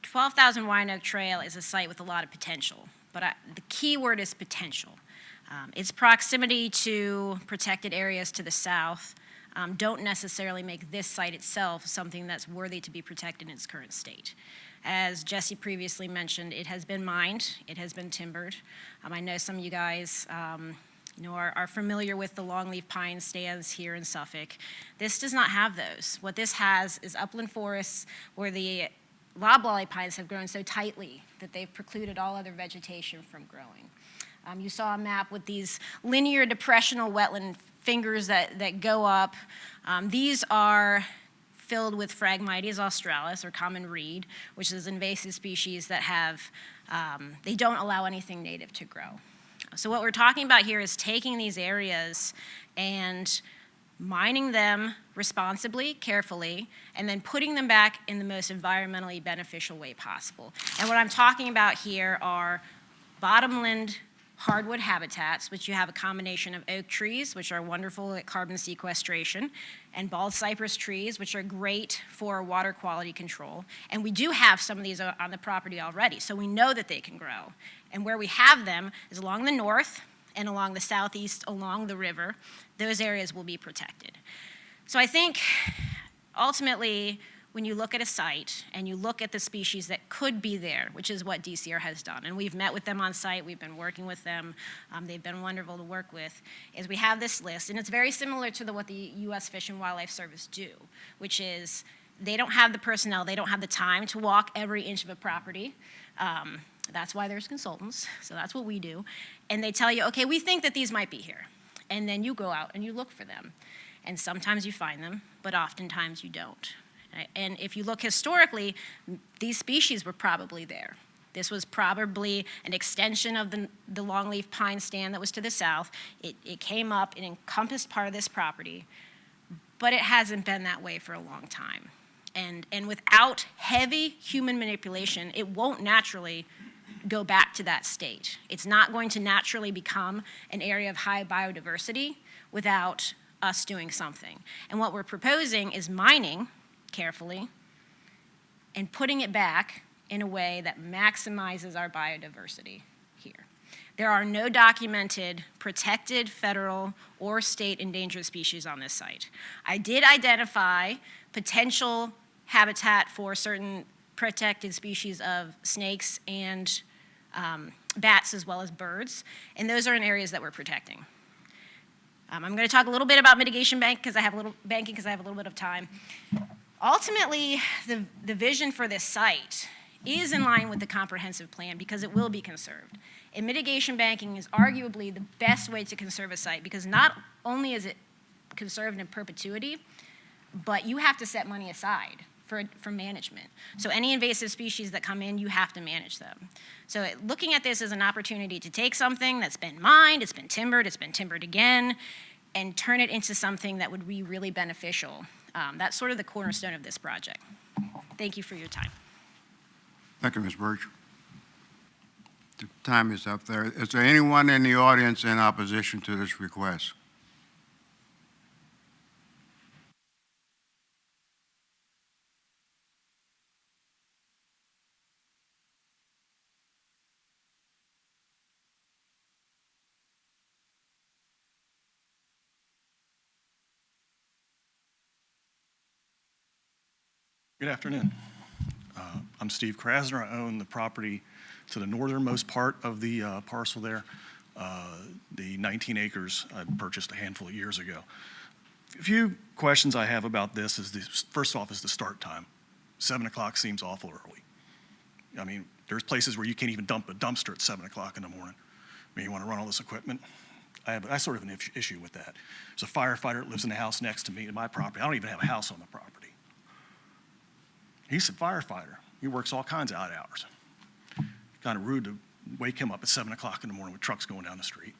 12,000 Wine Oak Trail is a site with a lot of potential, but the key word is potential. Its proximity to protected areas to the south don't necessarily make this site itself something that's worthy to be protected in its current state. As Jesse previously mentioned, it has been mined, it has been timbered. I know some of you guys are familiar with the longleaf pine stands here in Suffolk. This does not have those. What this has is upland forests where the loblolly pines have grown so tightly that they've precluded all other vegetation from growing. You saw a map with these linear depressional wetland fingers that go up. These are filled with Phragmites australis, or common reed, which is an invasive species that they don't allow anything native to grow. So what we're talking about here is taking these areas and mining them responsibly, carefully, and then putting them back in the most environmentally beneficial way possible. And what I'm talking about here are bottomland hardwood habitats, which you have a combination of oak trees, which are wonderful at carbon sequestration, and bald cypress trees, which are great for water quality control. And we do have some of these on the property already, so we know that they can grow. And where we have them is along the north and along the southeast, along the river. Those areas will be protected. So I think ultimately, when you look at a site and you look at the species that could be there, which is what DCR has done, and we've met with them on site, we've been working with them, they've been wonderful to work with, is we have this list, and it's very similar to what the U.S. Fish and Wildlife Service do, which is they don't have the personnel, they don't have the time to walk every inch of a property. That's why there's consultants, so that's what we do. And they tell you, okay, we think that these might be here. And then you go out and you look for them. And sometimes you find them, but oftentimes you don't. And if you look historically, these species were probably there. This was probably an extension of the longleaf pine stand that was to the south. It came up, it encompassed part of this property, but it hasn't been that way for a long time. And without heavy human manipulation, it won't naturally go back to that state. It's not going to naturally become an area of high biodiversity without us doing something. And what we're proposing is mining carefully and putting it back in a way that maximizes our biodiversity here. There are no documented protected federal or state endangered species on this site. I did identify potential habitat for certain protected species of snakes and bats as well as birds, and those are in areas that we're protecting. I'm going to talk a little bit about mitigation banking because I have a little bit of time. Ultimately, the vision for this site is in line with the comprehensive plan because it will be conserved. And mitigation banking is arguably the best way to conserve a site because not only is it conserved in perpetuity, but you have to set money aside for management. So any invasive species that come in, you have to manage them. So looking at this as an opportunity to take something that's been mined, it's been timbered again, and turn it into something that would be really beneficial. That's sort of the cornerstone of this project. Thank you for your time. Thank you, Ms. Birch. The time is up there. Is there anyone in the audience in opposition to this request? Good afternoon. I'm Steve Krasner. I own the property to the northernmost part of the parcel there, the 19 acres I purchased a handful of years ago. A few questions I have about this is, first off, is the start time. 7 o'clock seems awful early. I mean, there's places where you can't even dump a dumpster at 7 o'clock in the morning. I mean, you want to run all this equipment? I sort of an issue with that. There's a firefighter that lives in the house next to me at my property. I don't even have a house on the property. He's a firefighter. He works all kinds of odd hours. Kind of rude to wake him up at 7 o'clock in the morning with trucks going down the street.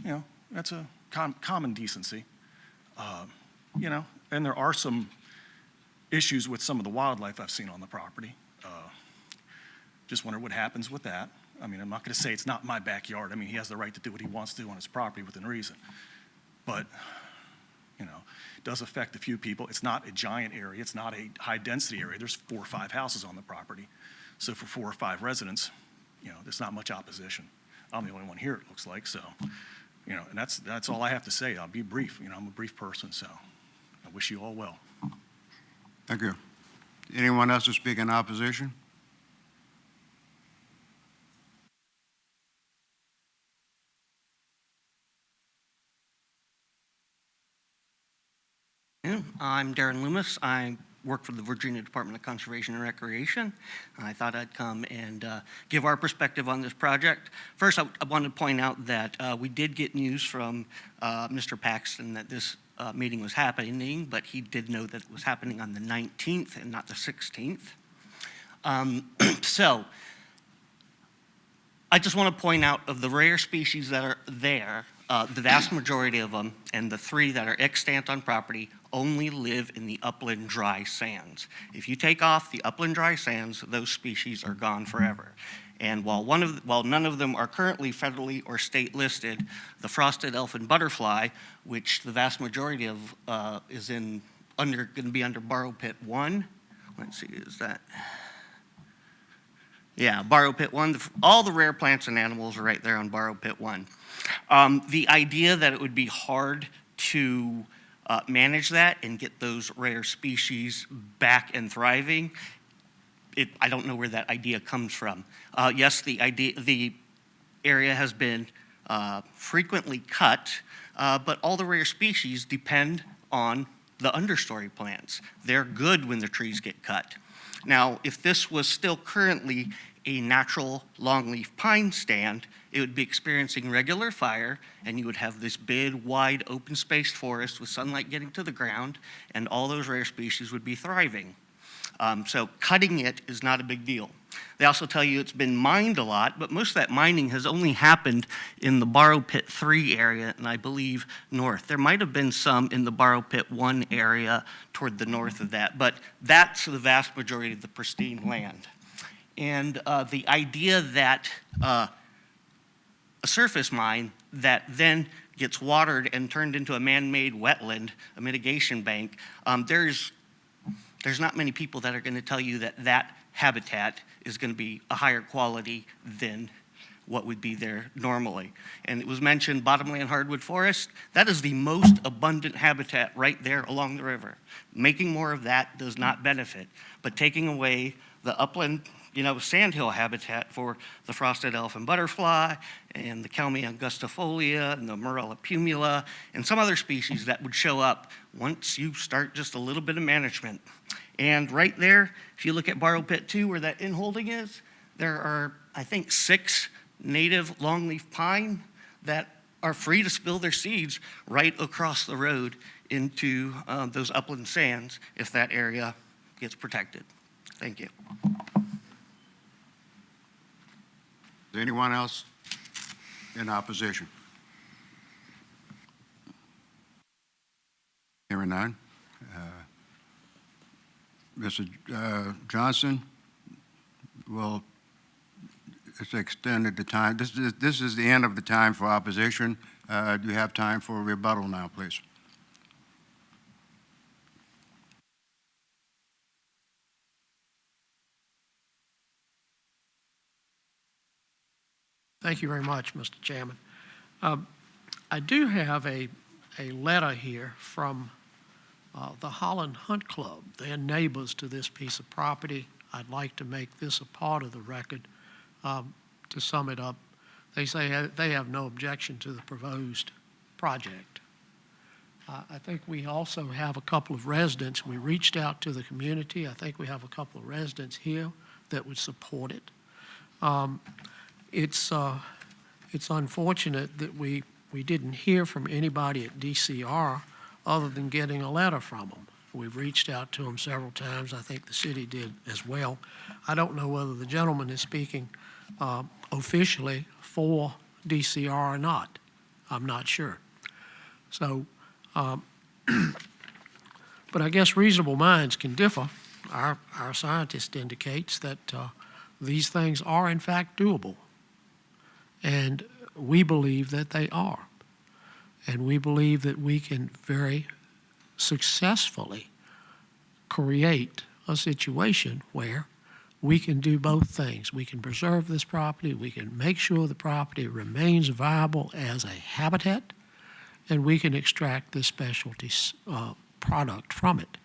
You know, that's a common decency. You know, and there are some issues with some of the wildlife I've seen on the property. Just wonder what happens with that. I mean, I'm not going to say it's not my backyard. I mean, he has the right to do what he wants to do on his property within reason. But, you know, it does affect a few people. It's not a giant area. It's not a high-density area. There's 4 or 5 houses on the property. So for 4 or 5 residents, you know, there's not much opposition. I'm the only one here, it looks like. So, you know, and that's all I have to say. I'll be brief. You know, I'm a brief person, so I wish you all well. Thank you. Anyone else to speak in opposition? I'm Darren Loomis. I work for the Virginia Department of Conservation and Recreation. I thought I'd come and give our perspective on this project. First, I wanted to point out that we did get news from Mr. Paxton that this meeting was happening, but he did know that it was happening on the 19th and not the 16th. So, I just want to point out of the rare species that are there, the vast majority of them, and the 3 that are extant on property, only live in the upland dry sands. If you take off the upland dry sands, those species are gone forever. And while none of them are currently federally or state listed, the frosted elfin butterfly, which the vast majority of is going to be under Borrow Pit 1. Let's see, is that? Yeah, Borrow Pit 1. All the rare plants and animals are right there on Borrow Pit 1. The idea that it would be hard to manage that and get those rare species back and thriving, I don't know where that idea comes from. Yes, the area has been frequently cut, but all the rare species depend on the understory plants. They're good when the trees get cut. Now, if this was still currently a natural longleaf pine stand, it would be experiencing regular fire, and you would have this big, wide, open-spaced forest with sunlight getting to the ground, and all those rare species would be thriving. So cutting it is not a big deal. They also tell you it's been mined a lot, but most of that mining has only happened in the Borrow Pit 3 area, and I believe north. There might have been some in the Borrow Pit 1 area toward the north of that, but that's the vast majority of the pristine land. And the idea that a surface mine that then gets watered and turned into a man-made wetland, a mitigation bank, there's not many people that are going to tell you that that habitat is going to be a higher quality than what would be there normally. And it was mentioned bottomland hardwood forest. That is the most abundant habitat right there along the river. Making more of that does not benefit, but taking away the upland, sandhill habitat for the frosted elfin butterfly and the Calmia angustifolia and the Morella pumila and some other species that would show up once you start just a little bit of management. And right there, if you look at Borrow Pit 2 where that inholding is, there are, I think, 6 native longleaf pine that are free to spill their seeds right across the road into those upland sands if that area gets protected. Thank you. Is there anyone else in opposition? Hearing none. Mr. Johnson, it's extended the time. This is the end of the time for opposition. Do you have time for a rebuttal now, please? Thank you very much, Mr. Chairman. I do have a letter here from The Holland Hunt Club, they're neighbors to this piece of property. I'd like to make this a part of the record. To sum it up, they say they have no objection to the proposed project. I think we also have a couple of residents. We reached out to the community. I think we have a couple of residents here that would support it. It's unfortunate that we didn't hear from anybody at DCR other than getting a letter from them. We've reached out to them several times. I think the city did as well. I don't know whether the gentleman is speaking officially for DCR or not. I'm not sure. So, but I guess reasonable minds can differ. Our scientist indicates that these things are in fact doable. And we believe that they are. And we believe that we can very successfully create a situation where we can do both things. We can preserve this property, we can make sure the property remains viable as a habitat, and we can extract this specialty product from it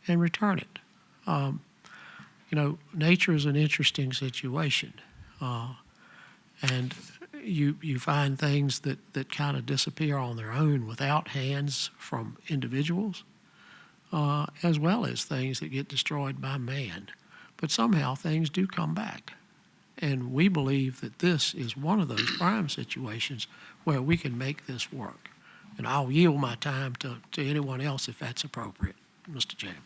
and return it. You know, nature is an interesting situation. And you find things that kind of disappear on their own without hands from individuals, as well as things that get destroyed by man. But somehow things do come back. And we believe that this is one of those prime situations where we can make this work. And I'll yield my time to anyone else if that's appropriate, Mr. Chairman.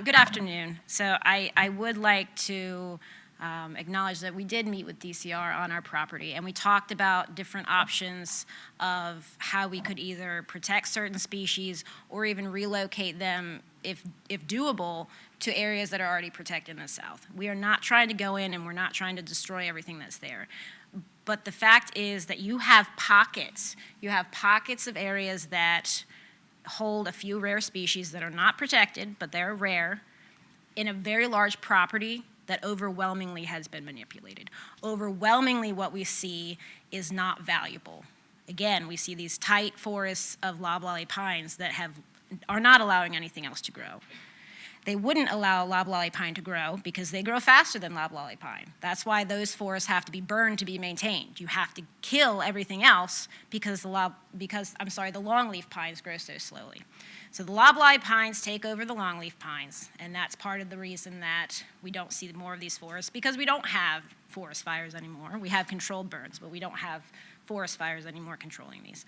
Good afternoon. So I would like to acknowledge that we did meet with DCR on our property, and we talked about different options of how we could either protect certain species or even relocate them, if doable, to areas that are already protected in the south. We are not trying to go in and we're not trying to destroy everything that's there. But the fact is that you have pockets. You have pockets of areas that hold a few rare species that are not protected, but they're rare, in a very large property that overwhelmingly has been manipulated. Overwhelmingly, what we see is not valuable. Again, we see these tight forests of loblolly pines that are not allowing anything else to grow. They wouldn't allow loblolly pine to grow because they grow faster than loblolly pine. That's why those forests have to be burned to be maintained. You have to kill everything else because the longleaf pines grow so slowly. So the loblolly pines take over the longleaf pines, and that's part of the reason that we don't see more of these forests, because we don't have forest fires anymore. We have controlled burns, but we don't have forest fires anymore controlling these.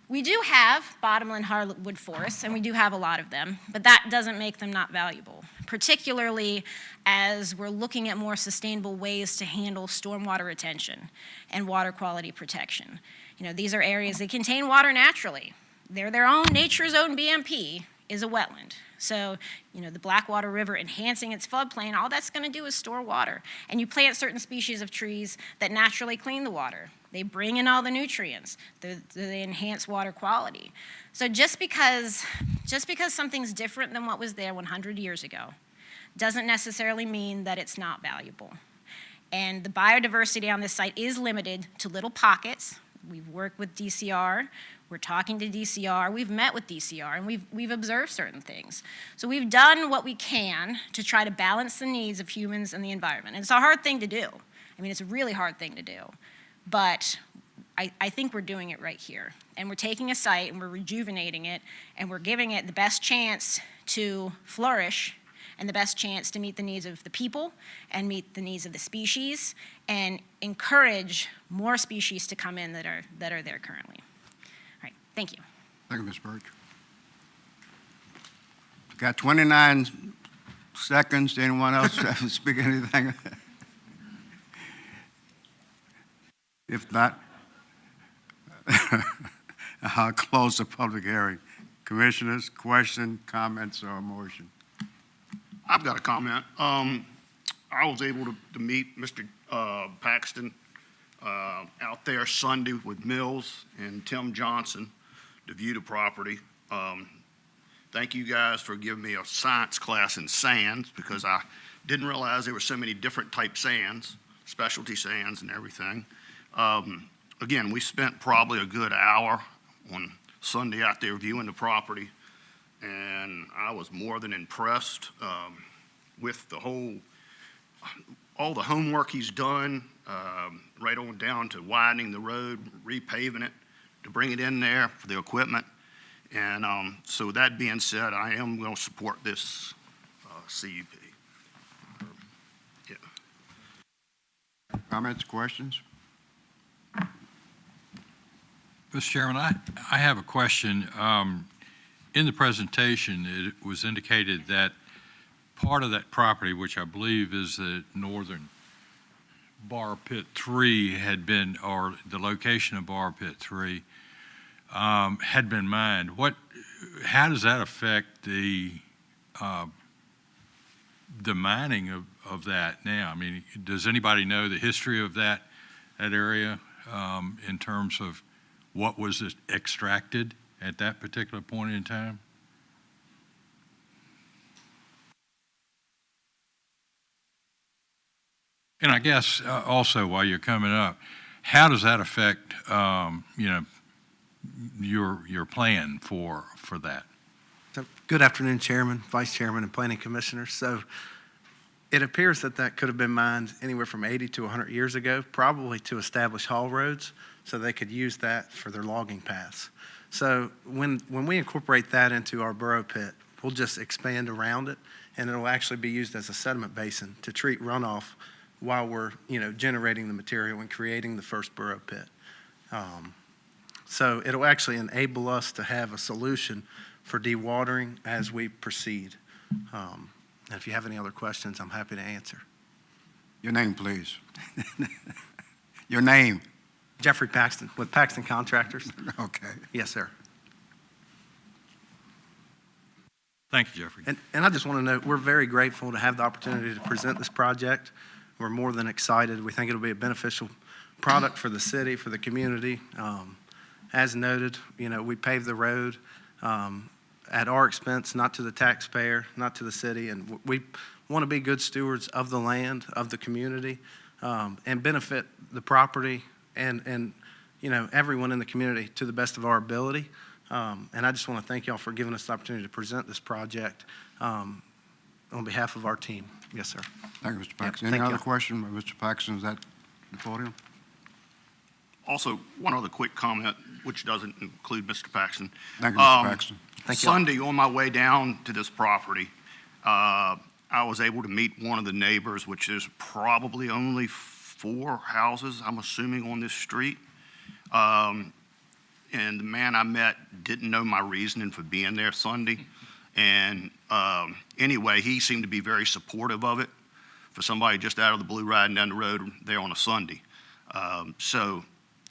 We do have bottomland hardwood forests, and we do have a lot of them, but that doesn't make them not valuable, particularly as we're looking at more sustainable ways to handle stormwater retention and water quality protection. You know, these are areas that contain water naturally. They're their own, nature's own BMP is a wetland. So, you know, the Blackwater River enhancing its floodplain, all that's going to do is store water. And you plant certain species of trees that naturally clean the water. They bring in all the nutrients. They enhance water quality. So just because something's different than what was there 100 years ago doesn't necessarily mean that it's not valuable. And the biodiversity on this site is limited to little pockets. We've worked with DCR. We're talking to DCR. We've met with DCR, and we've observed certain things. So we've done what we can to try to balance the needs of humans and the environment. And it's a hard thing to do. I mean, it's a really hard thing to do. But I think we're doing it right here. And we're taking a site and we're rejuvenating it, and we're giving it the best chance to flourish and the best chance to meet the needs of the people and meet the needs of the species and encourage more species to come in that are there currently. All right, thank you. Thank you, Ms. Birch. Got 29 seconds. Anyone else speak anything? If not, I'll close the public hearing. Commissioners, question, comments, or motion? I've got a comment. I was able to meet Mr. Paxton out there Sunday with Mills and Tim Johnson to view the property. thank you guys for giving me a science class in sands, because I didn't realize there were so many different type sands, specialty sands and everything. Again, we spent probably a good hour on Sunday out there viewing the property, and I was more than impressed with all the homework he's done, right on down to widening the road, repaving it, to bring it in there for the equipment. And so that being said, I am going to support this CUP. Yeah. Comments, questions? Mr. Chairman, I have a question. In the presentation, it was indicated that part of that property, which I believe is the northern Bar Pit 3 had been, or the location of Bar Pit 3, had been mined. How does that affect the mining of that now? I mean, does anybody know the history of that area in terms of what was extracted at that particular point in time? And I guess also, while you're coming up, how does that affect your plan for that? So, good afternoon, Chairman, Vice Chairman, and Planning Commissioners. So it appears that that could have been mined anywhere from 80 to 100 years ago, probably to establish haul roads, so they could use that for their logging paths. So when we incorporate that into our borough pit, we'll just expand around it, and it'll actually be used as a sediment basin to treat runoff while we're generating the material and creating the first borough pit. So it'll actually enable us to have a solution for dewatering as we proceed. And if you have any other questions, I'm happy to answer. Your name, please. Your name. Jeffrey Paxton with Paxton Contractors. Okay. Yes, sir. Thank you, Jeffrey. And I just want to note, we're very grateful to have the opportunity to present this project. We're more than excited. We think it'll be a beneficial product for the city, for the community. As noted, we paved the road at our expense, not to the taxpayer, not to the city. And we want to be good stewards of the land, of the community, and benefit the property and everyone in the community to the best of our ability. And I just want to thank y'all for giving us the opportunity to present this project on behalf of our team. Yes, sir. Thank you, Mr. Paxton. Yep, Any thank other you. question by Mr. Paxton? Is that the podium? Also, one other quick comment, which doesn't include Mr. Paxton. Thank you, Mr. Paxton. Thank you. Sunday, on my way down to this property, I was able to meet one of the neighbors, which is probably only 4 houses, I'm assuming, on this street. And the man I met didn't know my reasoning for being there Sunday. And anyway, he seemed to be very supportive of it for somebody just out of the blue riding down the road there on a Sunday. So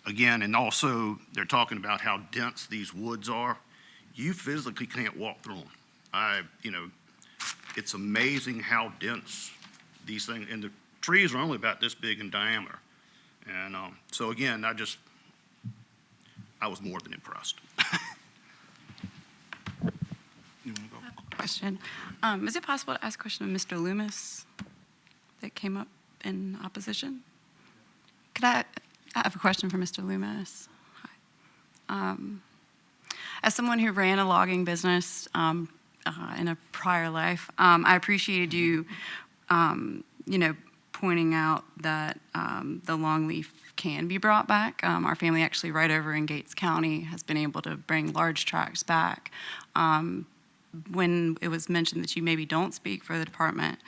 again, and also they're talking about how dense these woods are. You physically can't walk through them. It's amazing how dense these things, and the trees are only about this big in diameter. And so again, I was more than impressed. You wanna go? Question. Is it possible to ask a question of Mr. Loomis that came up in opposition? Could I have a question for Mr. Loomis? Hi. As someone who ran a logging business in a prior life, I appreciated you, pointing out that the longleaf can be brought back. Our family actually right over in Gates County has been able to bring large tracts back. When it was mentioned that you maybe don't speak for the department,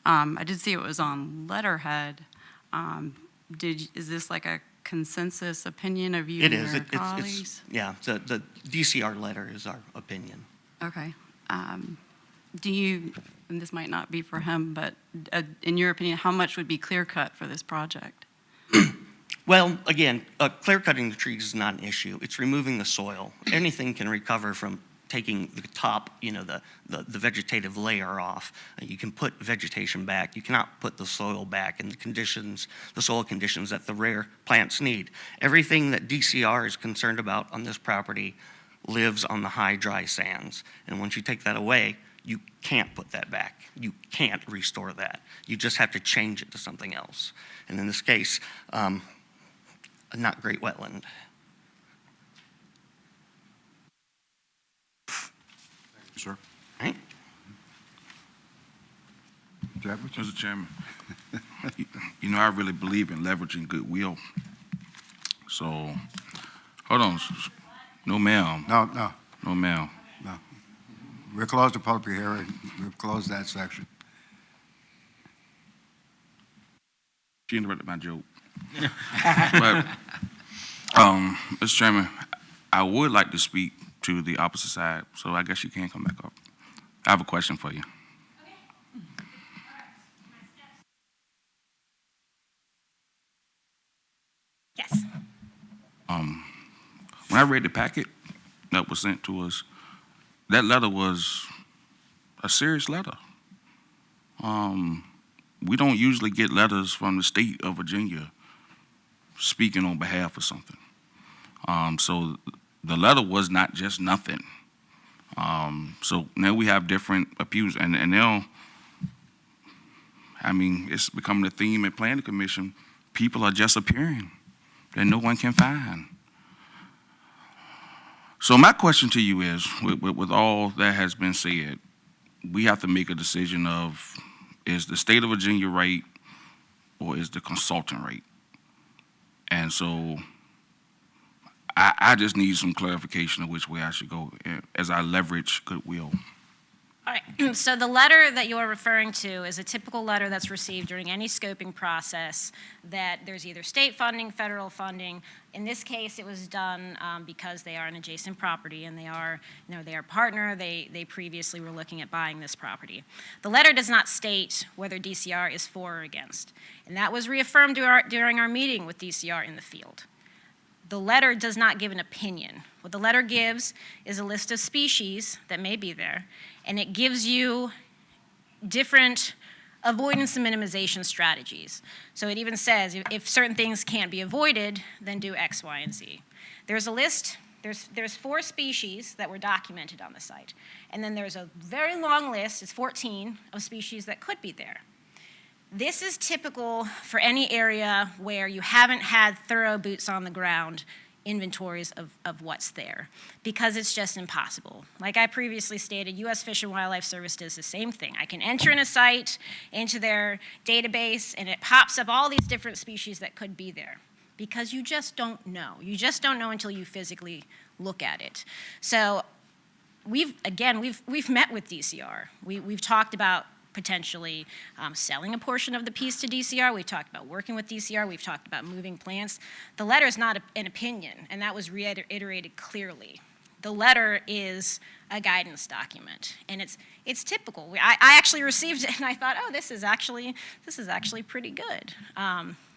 I did see it was on letterhead. Is this like a consensus opinion of you It and is. your colleagues? Yeah, the DCR letter is our opinion. Okay. Do you, and this might not be for him, but in your opinion, how much would be clear cut for this project? Well, again, clear cutting the trees is not an issue. It's removing the soil. Anything can recover from taking the top, the vegetative layer off. You can put vegetation back. You cannot put the soil back in the soil conditions that the rare plants need. Everything that DCR is concerned about on this property lives on the high, dry sands. And once you take that away, you can't put that back. You can't restore that. You just have to change it to something else. And in this case, a not great wetland. Sir. Right? Mr. Chairman, you know, I really believe in leveraging goodwill. So, hold on. No, ma'am. No. No, ma'am. We'll close the public hearing. We'll close that section. She interrupted my joke. But, Mr. Chairman, I would like to speak to the opposite side, so I guess you can come back up. I have a question for you. Yes. When I read the packet that was sent to us, that letter was a serious letter. We don't usually get letters from the state of Virginia speaking on behalf of something. So the letter was not just nothing. So now we have different appeals, and now, I mean, it's becoming a theme at Planning Commission. People are just appearing that no one can find. So my question to you is, with all that has been said, we have to make a decision of, is the state of Virginia right or is the consultant right? And so I just need some clarification of which way I should go as I leverage goodwill. All right, so the letter that you are referring to is a typical letter that's received during any scoping process that there's either state funding, federal funding. In this case, it was done because they are an adjacent property and they are, they are partner. They previously were looking at buying this property. The letter does not state whether DCR is for or against, and that was reaffirmed during our meeting with DCR in the field. The letter does not give an opinion. What the letter gives is a list of species that may be there, and it gives you different avoidance and minimization strategies. So it even says if certain things can't be avoided, then do X, Y, and Z. There's a list. There's 4 species that were documented on the site, and then there's a very long list, it's 14, of species that could be there. This is typical for any area where you haven't had thorough boots on the ground inventories of what's there, because it's just impossible. Like I previously stated, U.S. Fish and Wildlife Service does the same thing. I can enter in a site into their database, and it pops up all these different species that could be there, because you just don't know. You just don't know until you physically look at it. So we've met with DCR. We've talked about potentially selling a portion of the piece to DCR. We've talked about working with DCR. We've talked about moving plants. The letter is not an opinion, and that was reiterated clearly. The letter is a guidance document, and it's typical. I actually received it, and I thought, oh, this is actually pretty good,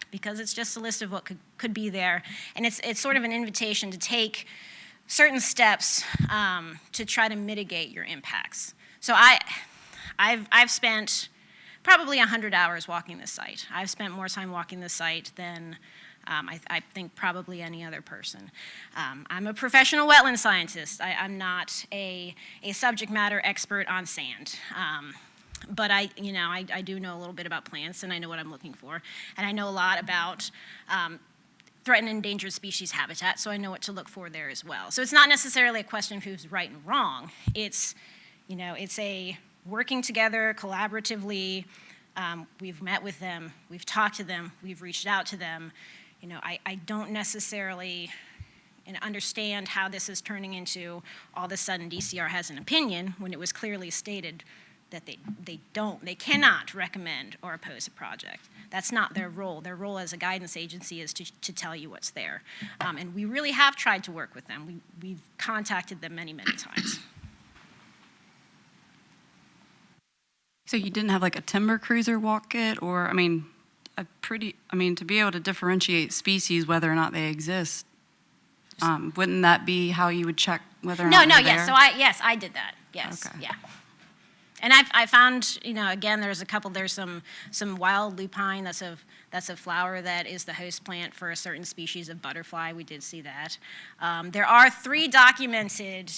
because it's just a list of what could be there, and it's sort of an invitation to take certain steps to try to mitigate your impacts. So I've spent probably 100 hours walking this site. I've spent more time walking this site than I think probably any other person. I'm a professional wetland scientist. I'm not a subject matter expert on sand. But I do know a little bit about plants, and I know what I'm looking for. And I know a lot about threatened and endangered species habitat, so I know what to look for there as well. So it's not necessarily a question of who's right and wrong. It's a working together collaboratively. We've met with them, we've talked to them, we've reached out to them. I don't necessarily understand how this is turning into all of a sudden DCR has an opinion when it was clearly stated that they cannot recommend or oppose a project. That's not their role. Their role as a guidance agency is to tell you what's there. And we really have tried to work with them. We've contacted them many, many times. So you didn't have like a timber cruiser walk it, or, to be able to differentiate species, whether or not they exist, wouldn't that be how you would check whether or not they're there? Yes, I did that, yes, Okay. yeah. And I found, again, there's some wild lupine that's a flower that is the host plant for a certain species of butterfly. We did see that. There are 3 documented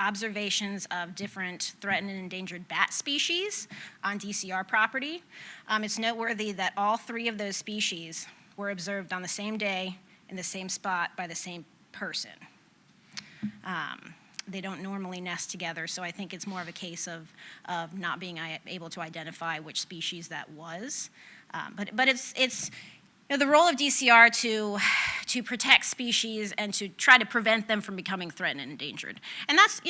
observations of different threatened and endangered bat species on DCR property. It's noteworthy that all 3 of those species were observed on the same day in the same spot by the same person. They don't normally nest together, so I think it's more of a case of not being able to identify which species that was. But it's the role of DCR to protect species and to try to prevent them from becoming threatened and endangered. And that's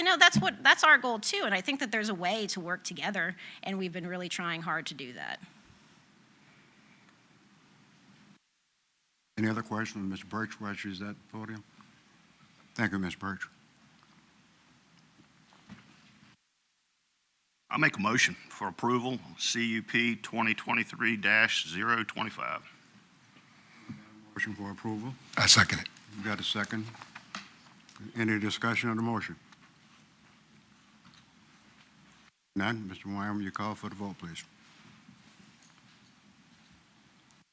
our goal too. And I think that there's a way to work together, and we've been really trying hard to do that. Any other questions? Ms. Birch, why she's at the podium? Thank you, Ms. Birch. I make a motion for approval, CUP 2023-025. Motion for approval. I second it. You got a second? Any discussion on the motion? None. Mr. Wyman, you call for the vote, please.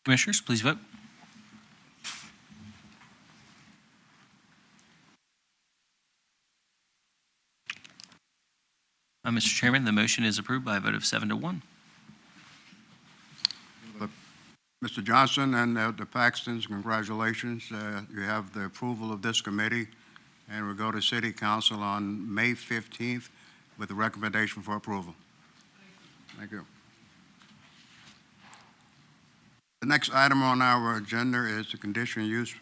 Commissioners, please vote. Mr. Chairman, the motion is approved by a vote of 7-1. Mr. Johnson and the Paxtons, congratulations. You have the approval of this committee, and we'll go to City Council on May 15th with a recommendation for approval. Thank you. The next item on our agenda is the conditional use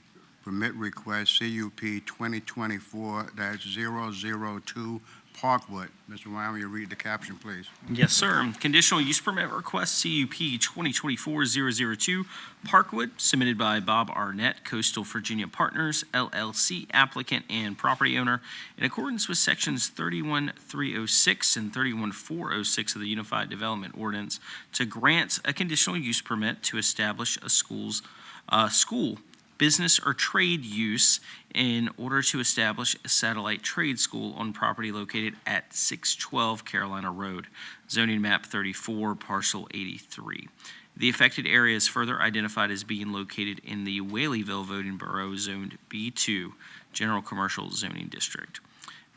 permit request, CUP 2024-002, Parkwood. Mr. Wyman, you read the caption, please. Yes, sir. Conditional use permit request, CUP 2024-002, Parkwood, submitted by Bob Arnett, Coastal Virginia Partners, LLC, applicant and property owner, in accordance with sections 31306 and 31406 of the Unified Development Ordinance, to grant a conditional use permit to establish a school, business, or trade use in order to establish a satellite trade school on property located at 612 Carolina Road, zoning map 34, parcel 83. The affected area is further identified as being located in the Whaleyville voting borough, zoned B2, general commercial zoning district.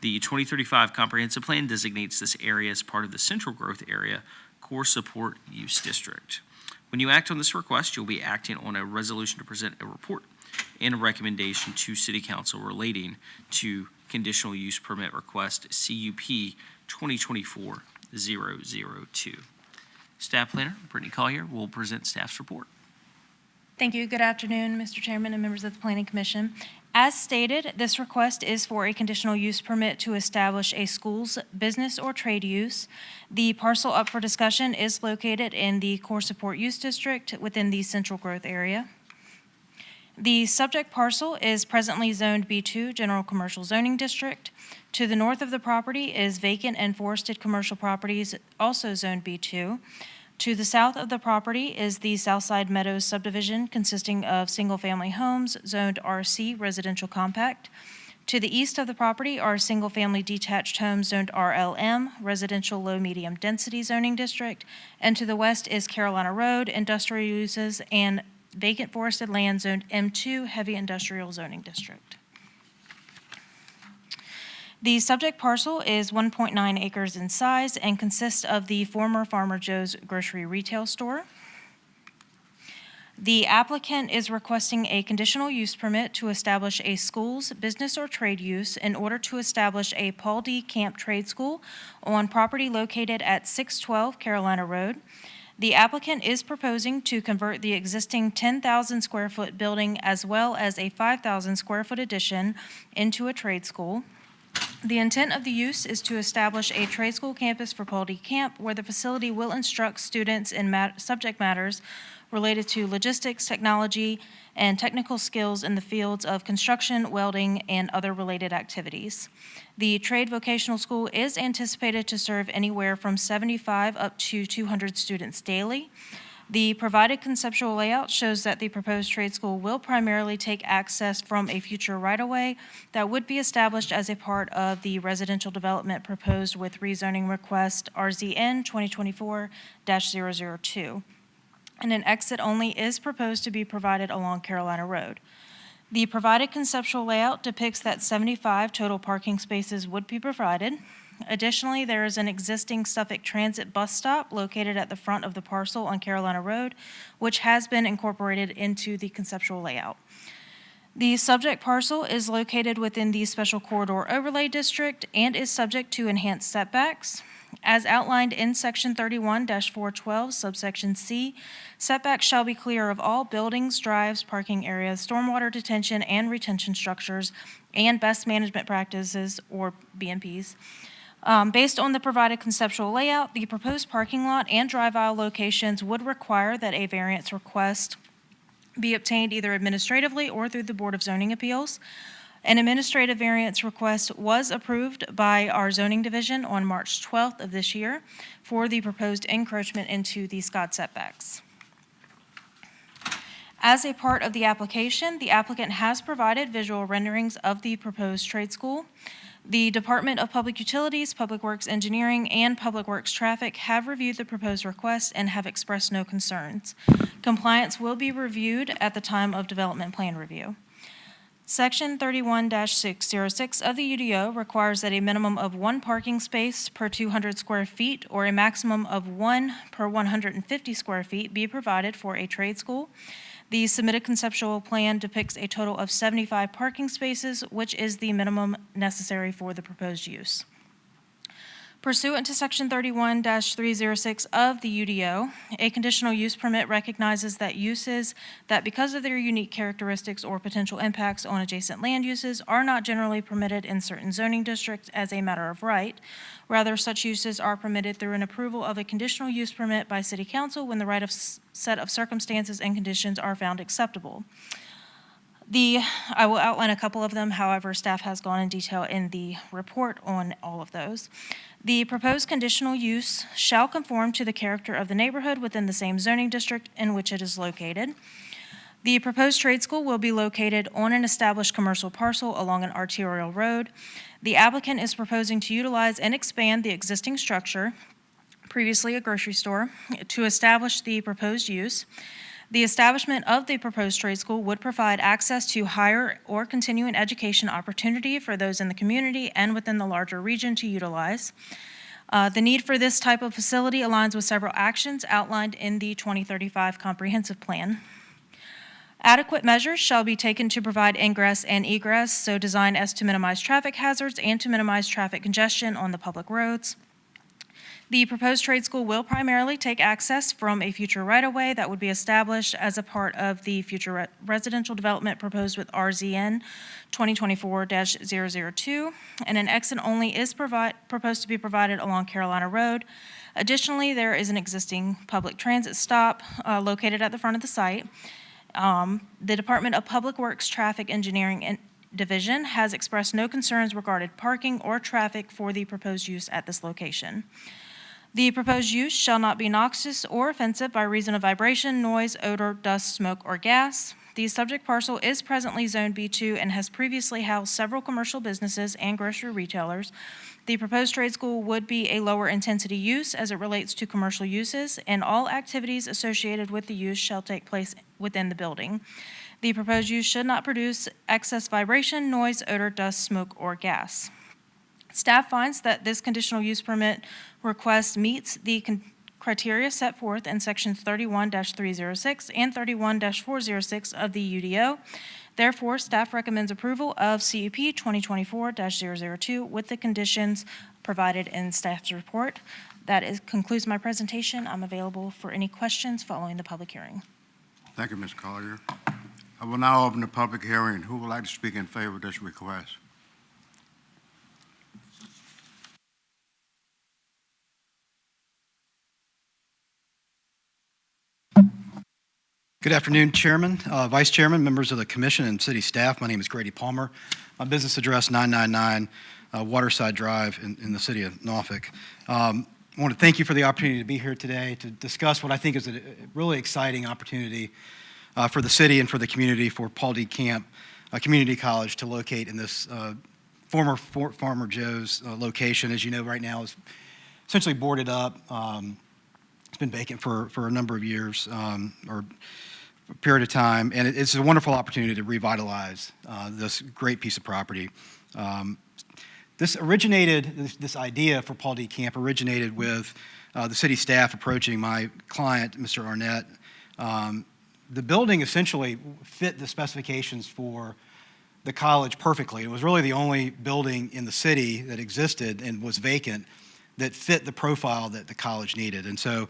The 2035 comprehensive plan designates this area as part of the central growth area core support use district. When you act on this request, you'll be acting on a resolution to present a report and a recommendation to City Council relating to conditional use permit request CUP 2024-002. Staff Planner Brittany Collier will present staff's report. Thank you. Good afternoon, Mr. Chairman and members of the Planning Commission. As stated, this request is for a conditional use permit to establish a school's business or trade use. The parcel up for discussion is located in the Core Support Use District within the Central Growth Area. The subject parcel is presently zoned B2, General Commercial Zoning District. To the north of the property is vacant and forested commercial properties, also zoned B2. To the south of the property is the Southside Meadows subdivision consisting of single-family homes zoned RC Residential Compact. To the east of the property are single-family detached homes zoned RLM Residential Low-Medium Density Zoning District. And to the west is Carolina Road, industrial uses, and vacant forested land zoned M2 Heavy Industrial Zoning District. The subject parcel is 1.9 acres in size and consists of the former Farmer Joe's grocery retail store. The applicant is requesting a conditional use permit to establish a school's business or trade use in order to establish a Paul D. Camp Trade School on property located at 612 Carolina Road. The applicant is proposing to convert the existing 10,000 square foot building as well as a 5,000 square foot addition into a trade school. The intent of the use is to establish a trade school campus for Paul D. Camp where the facility will instruct students in subject matters related to logistics, technology, and technical skills in the fields of construction, welding, and other related activities. The trade vocational school is anticipated to serve anywhere from 75 up to 200 students daily. The provided conceptual layout shows that the proposed trade school will primarily take access from a future right-of-way that would be established as a part of the residential development proposed with rezoning request RZN 2024-002. And an exit only is proposed to be provided along Carolina Road. The provided conceptual layout depicts that 75 total parking spaces would be provided. Additionally, there is an existing Suffolk Transit bus stop located at the front of the parcel on Carolina Road, which has been incorporated into the conceptual layout. The subject parcel is located within the Special Corridor Overlay District and is subject to enhanced setbacks. As outlined in Section 31-412, subsection C, setbacks shall be clear of all buildings, drives, parking areas, stormwater detention and retention structures, and best management practices, or BMPs. Based on the provided conceptual layout, the proposed parking lot and drive aisle locations would require that a variance request be obtained either administratively or through the Board of Zoning Appeals. An administrative variance request was approved by our zoning division on March 12th of this year for the proposed encroachment into the Scott setbacks. As a part of the application, the applicant has provided visual renderings of the proposed trade school. The Department of Public Utilities, Public Works Engineering, and Public Works Traffic have reviewed the proposed request and have expressed no concerns. Compliance will be reviewed at the time of development plan review. Section 31-606 of the UDO requires that a minimum of 1 parking space per 200 square feet or a maximum of 1 per 150 square feet be provided for a trade school. The submitted conceptual plan depicts a total of 75 parking spaces, which is the minimum necessary for the proposed use. Pursuant to Section 31-306 of the UDO, a conditional use permit recognizes that uses that, because of their unique characteristics or potential impacts on adjacent land uses, are not generally permitted in certain zoning districts as a matter of right. Rather, such uses are permitted through an approval of a conditional use permit by City Council when the right of set of circumstances and conditions are found acceptable. I will outline a couple of them, however, staff has gone in detail in the report on all of those. The proposed conditional use shall conform to the character of the neighborhood within the same zoning district in which it is located. The proposed trade school will be located on an established commercial parcel along an arterial road. The applicant is proposing to utilize and expand the existing structure, previously a grocery store, to establish the proposed use. The establishment of the proposed trade school would provide access to higher or continuing education opportunity for those in the community and within the larger region to utilize. The need for this type of facility aligns with several actions outlined in the 2035 Comprehensive Plan. Adequate measures shall be taken to provide ingress and egress, so designed as to minimize traffic hazards and to minimize traffic congestion on the public roads. The proposed trade school will primarily take access from a future right-of-way that would be established as a part of the future residential development proposed with RZN 2024-002, and an exit only is proposed to be provided along Carolina Road. Additionally, there is an existing public transit stop located at the front of the site. The Department of Public Works Traffic Engineering Division has expressed no concerns regarding parking or traffic for the proposed use at this location. The proposed use shall not be noxious or offensive by reason of vibration, noise, odor, dust, smoke, or gas. The subject parcel is presently zoned B2 and has previously housed several commercial businesses and grocery retailers. The proposed trade school would be a lower intensity use as it relates to commercial uses, and all activities associated with the use shall take place within the building. The proposed use should not produce excess vibration, noise, odor, dust, smoke, or gas. Staff finds that this conditional use permit request meets the criteria set forth in sections 31-306 and 31-406 of the UDO. Therefore, staff recommends approval of CUP 2024-002 with the conditions provided in staff's report. That concludes my presentation. I'm available for any questions following the public hearing. Thank you, Ms. Collier. I will now open the public hearing. Who would like to speak in favor of this request? Good afternoon, Chairman, Vice Chairman, members of the Commission, and City staff. My name is Grady Palmer. My business address 999 Waterside Drive in the City of Norfolk. I want to thank you for the opportunity to be here today to discuss what I think is a really exciting opportunity for the city and for the community for Paul D. Camp Community College to locate in this former Farmer Joe's location. As you know, right now is essentially boarded up. It's been vacant for a number of years or a period of time, and it's a wonderful opportunity to revitalize this great piece of property. This idea for Paul D. Camp originated with the city staff approaching my client, Mr. Arnett. The building essentially fit the specifications for the college perfectly. It was really the only building in the city that existed and was vacant that fit the profile that the college needed. And so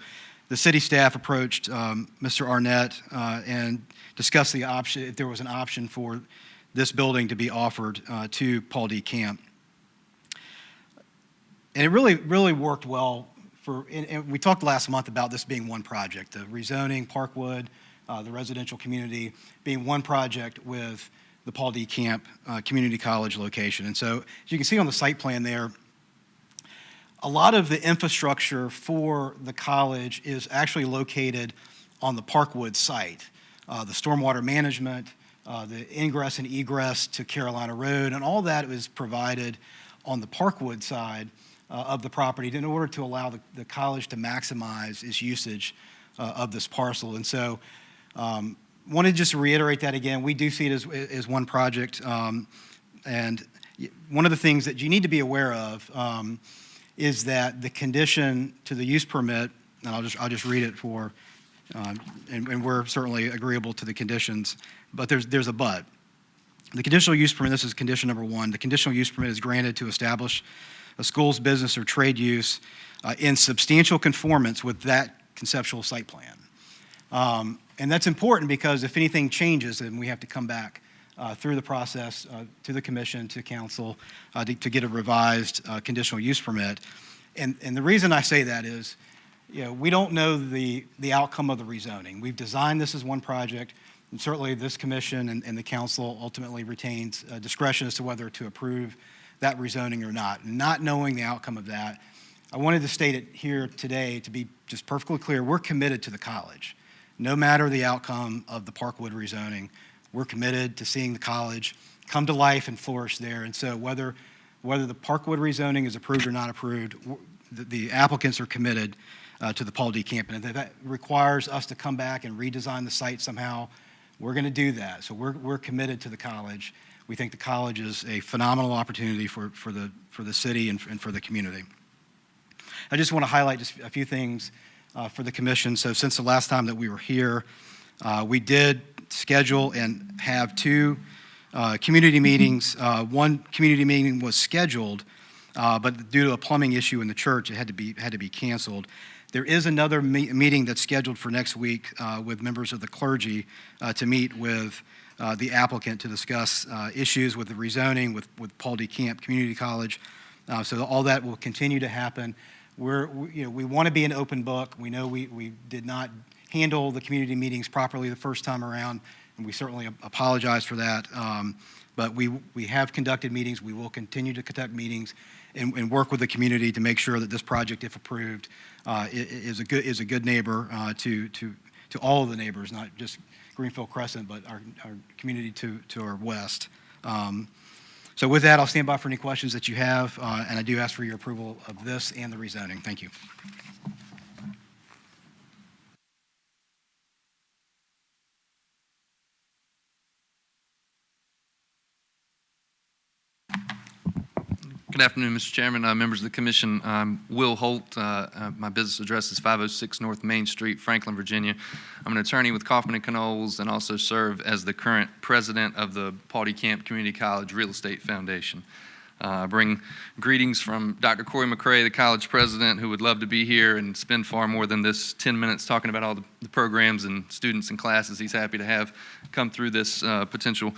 the city staff approached Mr. Arnett and discussed the option, if there was an option for this building to be offered to Paul D. Camp. And it really worked well and we talked last month about this being one project, the rezoning Parkwood, the residential community being one project with the Paul D. Camp Community College location. And so, as you can see on the site plan there, a lot of the infrastructure for the college is actually located on the Parkwood site. The stormwater management, the ingress and egress to Carolina Road, and all that is provided on the Parkwood side of the property in order to allow the college to maximize its usage of this parcel. And so wanted just to reiterate that again. We do see it as one project. And one of the things that you need to be aware of is that the condition to the use permit, and I'll just read it for, and we're certainly agreeable to the conditions, but there's a but. The conditional use permit, this is condition number 1, the conditional use permit is granted to establish a school's business or trade use in substantial conformance with that conceptual site plan. And that's important because if anything changes, then we have to come back through the process to the commission, to council, to get a revised conditional use permit. And the reason I say that is, we don't know the outcome of the rezoning. We've designed this as one project, and certainly this commission and the council ultimately retains discretion as to whether to approve that rezoning or not. Not knowing the outcome of that, I wanted to state it here today to be just perfectly clear. We're committed to the college. No matter the outcome of the Parkwood rezoning, we're committed to seeing the college come to life and flourish there. And so whether the Parkwood rezoning is approved or not approved, the applicants are committed to the Paul D. Camp. And if that requires us to come back and redesign the site somehow, we're going to do that. So we're committed to the college. We think the college is a phenomenal opportunity for the city and for the community. I just want to highlight just a few things for the commission. So since the last time that we were here, we did schedule and have 2 community meetings. One community meeting was scheduled, but due to a plumbing issue in the church, it had to be canceled. There is another meeting that's scheduled for next week with members of the clergy to meet with the applicant to discuss issues with the rezoning with Paul D. Camp Community College. So all that will continue to happen. We want to be an open book. We know we did not handle the community meetings properly the first time around, and we certainly apologize for that. But we have conducted meetings. We will continue to conduct meetings and work with the community to make sure that this project, if approved, is a good neighbor to all of the neighbors, not just Greenfield Crescent, but our community to our west. So with that, I'll stand by for any questions that you have, and I do ask for your approval of this and the rezoning. Thank you. Good afternoon, Mr. Chairman, members of the commission. I'm Will Holt. My business address is 506 North Main Street, Franklin, Virginia. I'm an attorney with Kaufman & Knowles and also serve as the current president of the Paul D. Camp Community College Real Estate Foundation. I bring greetings from Dr. Corey McCrae, the college president, who would love to be here and spend far more than this 10 minutes talking about all the programs and students and classes he's happy to have come through this potential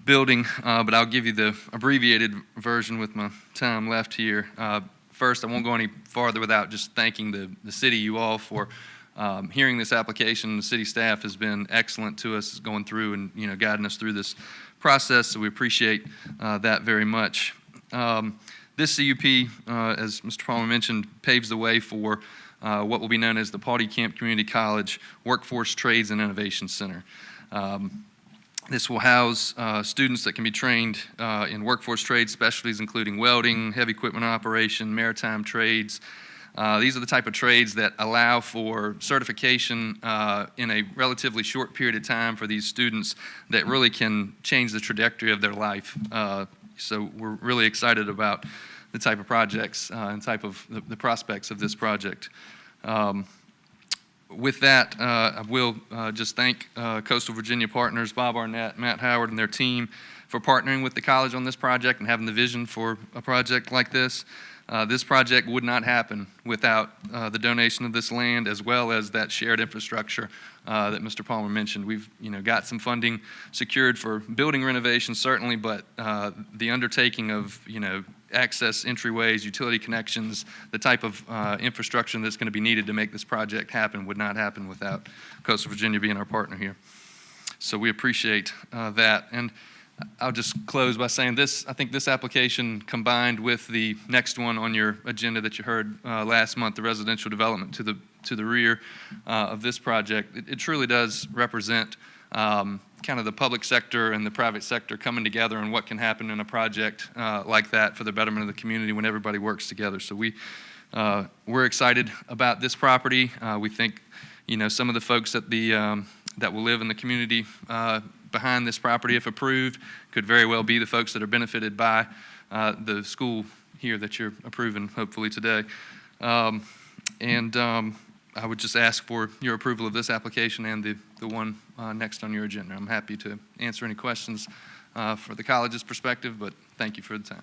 building, but I'll give you the abbreviated version with my time left here. First, I won't go any farther without just thanking the city, you all, for hearing this application. The city staff has been excellent to us going through and guiding us through this process, so we appreciate that very much. This CUP, as Mr. Palmer mentioned, paves the way for what will be known as the Paul D. Camp Community College Workforce Trades and Innovation Center. This will house students that can be trained in workforce trade specialties, including welding, heavy equipment operation, maritime trades. These are the type of trades that allow for certification in a relatively short period of time for these students that really can change the trajectory of their life. So we're really excited about the type of projects and type of the prospects of this project. With that, I will just thank Coastal Virginia partners, Bob Arnett, Matt Howard, and their team for partnering with the college on this project and having the vision for a project like this. This project would not happen without the donation of this land as well as that shared infrastructure that Mr. Palmer mentioned. We've got some funding secured for building renovations certainly, but the undertaking of access entryways, utility connections, the type of infrastructure that's going to be needed to make this project happen would not happen without Coastal Virginia being our partner here. So we appreciate that. And I'll just close by saying this, I think this application combined with the next one on your agenda that you heard last month, the residential development to the rear of this project, it truly does represent kind of the public sector and the private sector coming together and what can happen in a project like that for the betterment of the community when everybody works together. So we're excited about this property. We think some of the folks at that will live in the community behind this property, if approved, could very well be the folks that are benefited by the school here that you're approving, hopefully today. I would just ask for your approval of this application and the one next on your agenda. I'm happy to answer any questions for the college's perspective, but thank you for the time.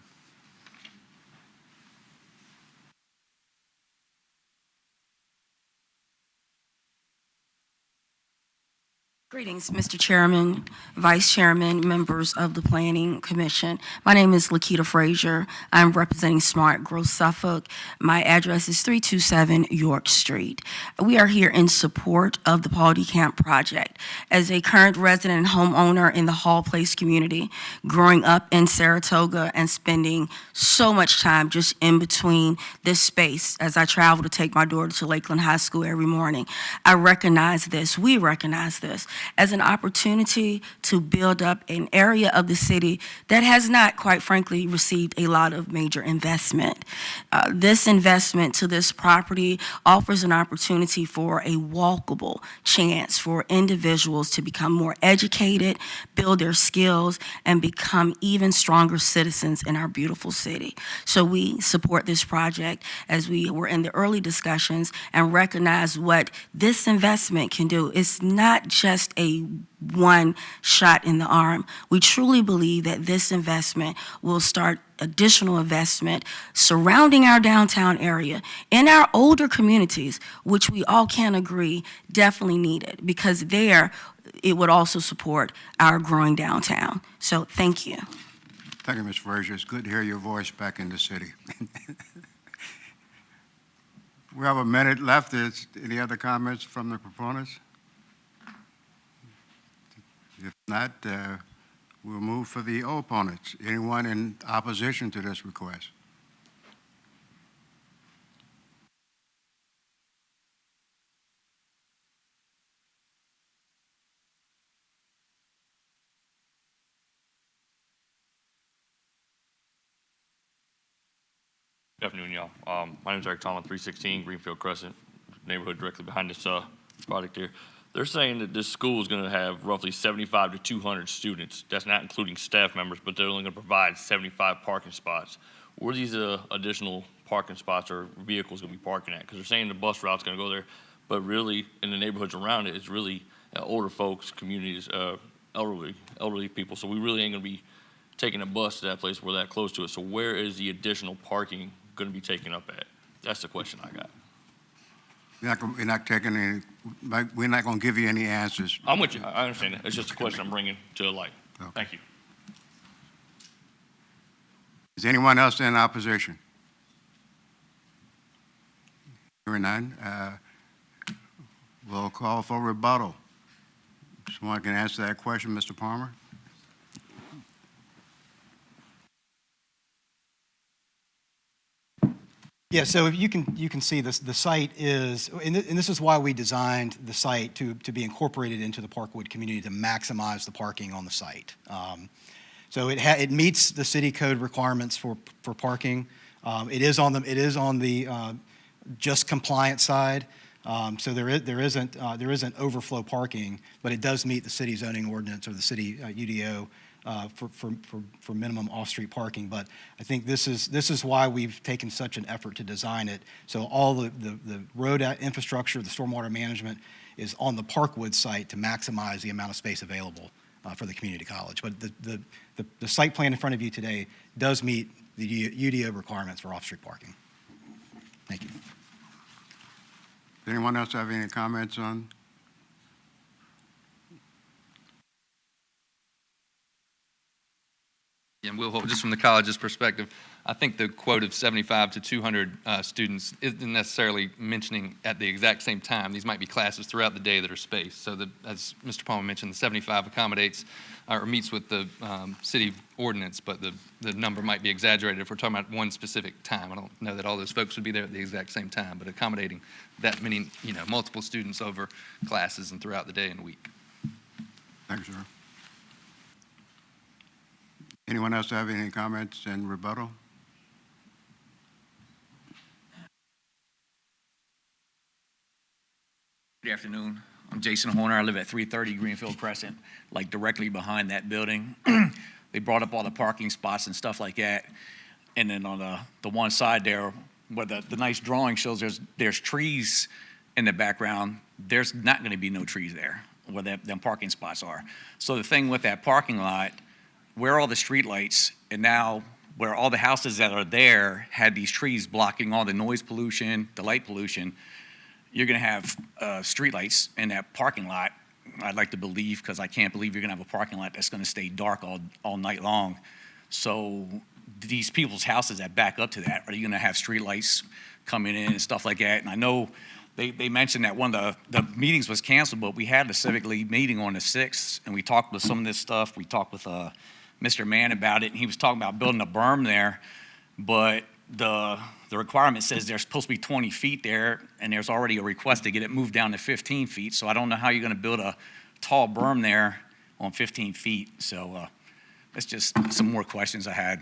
Greetings, Mr. Chairman, Vice Chairman, members of the Planning Commission. My name is Lakita Frazier. I'm representing Smart Growth Suffolk. My address is 327 York Street. We are here in support of the Paul D. Camp project. As a current resident and homeowner in the Hall Place community, growing up in Saratoga and spending so much time just in between this space as I travel to take my daughter to Lakeland High School every morning, I recognize this, we recognize this, as an opportunity to build up an area of the city that has not, quite frankly, received a lot of major investment. This investment to this property offers an opportunity for a walkable chance for individuals to become more educated, build their skills, and become even stronger citizens in our beautiful city. So we support this project as we were in the early discussions and recognize what this investment can do. It's not just a one shot in the arm. We truly believe that this investment will start additional investment surrounding our downtown area in our older communities, which we all can agree definitely needed, because there it would also support our growing downtown. So thank you. Thank you, Ms. Frazier. It's good to hear your voice back in the city. We have a minute left. Is any other comments from the proponents? If not, we'll move for the opponents. Anyone in opposition to this request? Good afternoon, y'all. My name is Eric Tomlin, 316 Greenfield Crescent, neighborhood directly behind this project here. They're saying that this school is going to have roughly 75 to 200 students. That's not including staff members, but they're only going to provide 75 parking spots. Where are these additional parking spots or vehicles going to be parking at? Because they're saying the bus route's going to go there, but really in the neighborhoods around it, it's really older folks, communities, elderly people. So we really ain't going to be taking a bus to that place where that close to it. So where is the additional parking going to be taken up at? That's the question I got. We're not taking any, we're not going to give you any answers. I'm with you. I understand that. It's just a question I'm bringing to light. Okay. Thank you. Is anyone else in opposition? Hearing none, we'll call for rebuttal. Someone can answer that question, Mr. Palmer? Yeah, so if you can see this, the site is, and this is why we designed the site to be incorporated into the Parkwood community to maximize the parking on the site. So it meets the city code requirements for parking. It is on the just compliant side. So there isn't overflow parking, but it does meet the city zoning ordinance or the city UDO for minimum off-street parking. But I think this is why we've taken such an effort to design it. So all the road infrastructure, the stormwater management is on the Parkwood site to maximize the amount of space available for the community college. But the site plan in front of you today does meet the UDO requirements for off-street parking. Thank you. Does anyone else have any comments on? And Will Holt, just from the college's perspective, I think the quote of 75 to 200 students isn't necessarily mentioning at the exact same time. These might be classes throughout the day that are spaced. So that, as Mr. Palmer mentioned, the 75 accommodates or meets with the city ordinance, but the number might be exaggerated if we're talking about one specific time. I don't know that all those folks would be there at the exact same time, but accommodating that many, multiple students over classes and throughout the day and week. Thank you, sir. Anyone else have any comments in rebuttal? Good afternoon. I'm Jason Horner. I live at 330 Greenfield Crescent, like directly behind that building. They brought up all the parking spots and stuff like that. And then on the one side there, where the nice drawing shows there's trees in the background, there's not going to be no trees there where them parking spots are. So the thing with that parking lot, where all the street lights, and now where all the houses that are there had these trees blocking all the noise pollution, the light pollution, you're going to have street lights in that parking lot. I'd like to believe, because I can't believe you're going to have a parking lot that's going to stay dark all night long. So these people's houses that back up to that, are you going to have street lights coming in and stuff like that? And I know they mentioned that one of the meetings was canceled, but we had the Civic League meeting on the 6th, and we talked with some of this stuff. We talked with Mr. Mann about it, and he was talking about building a berm there, but the requirement says there's supposed to be 20 feet there, and there's already a request to get it moved down to 15 feet, so I don't know how you're going to build a tall berm there on 15 feet. So that's just some more questions I had,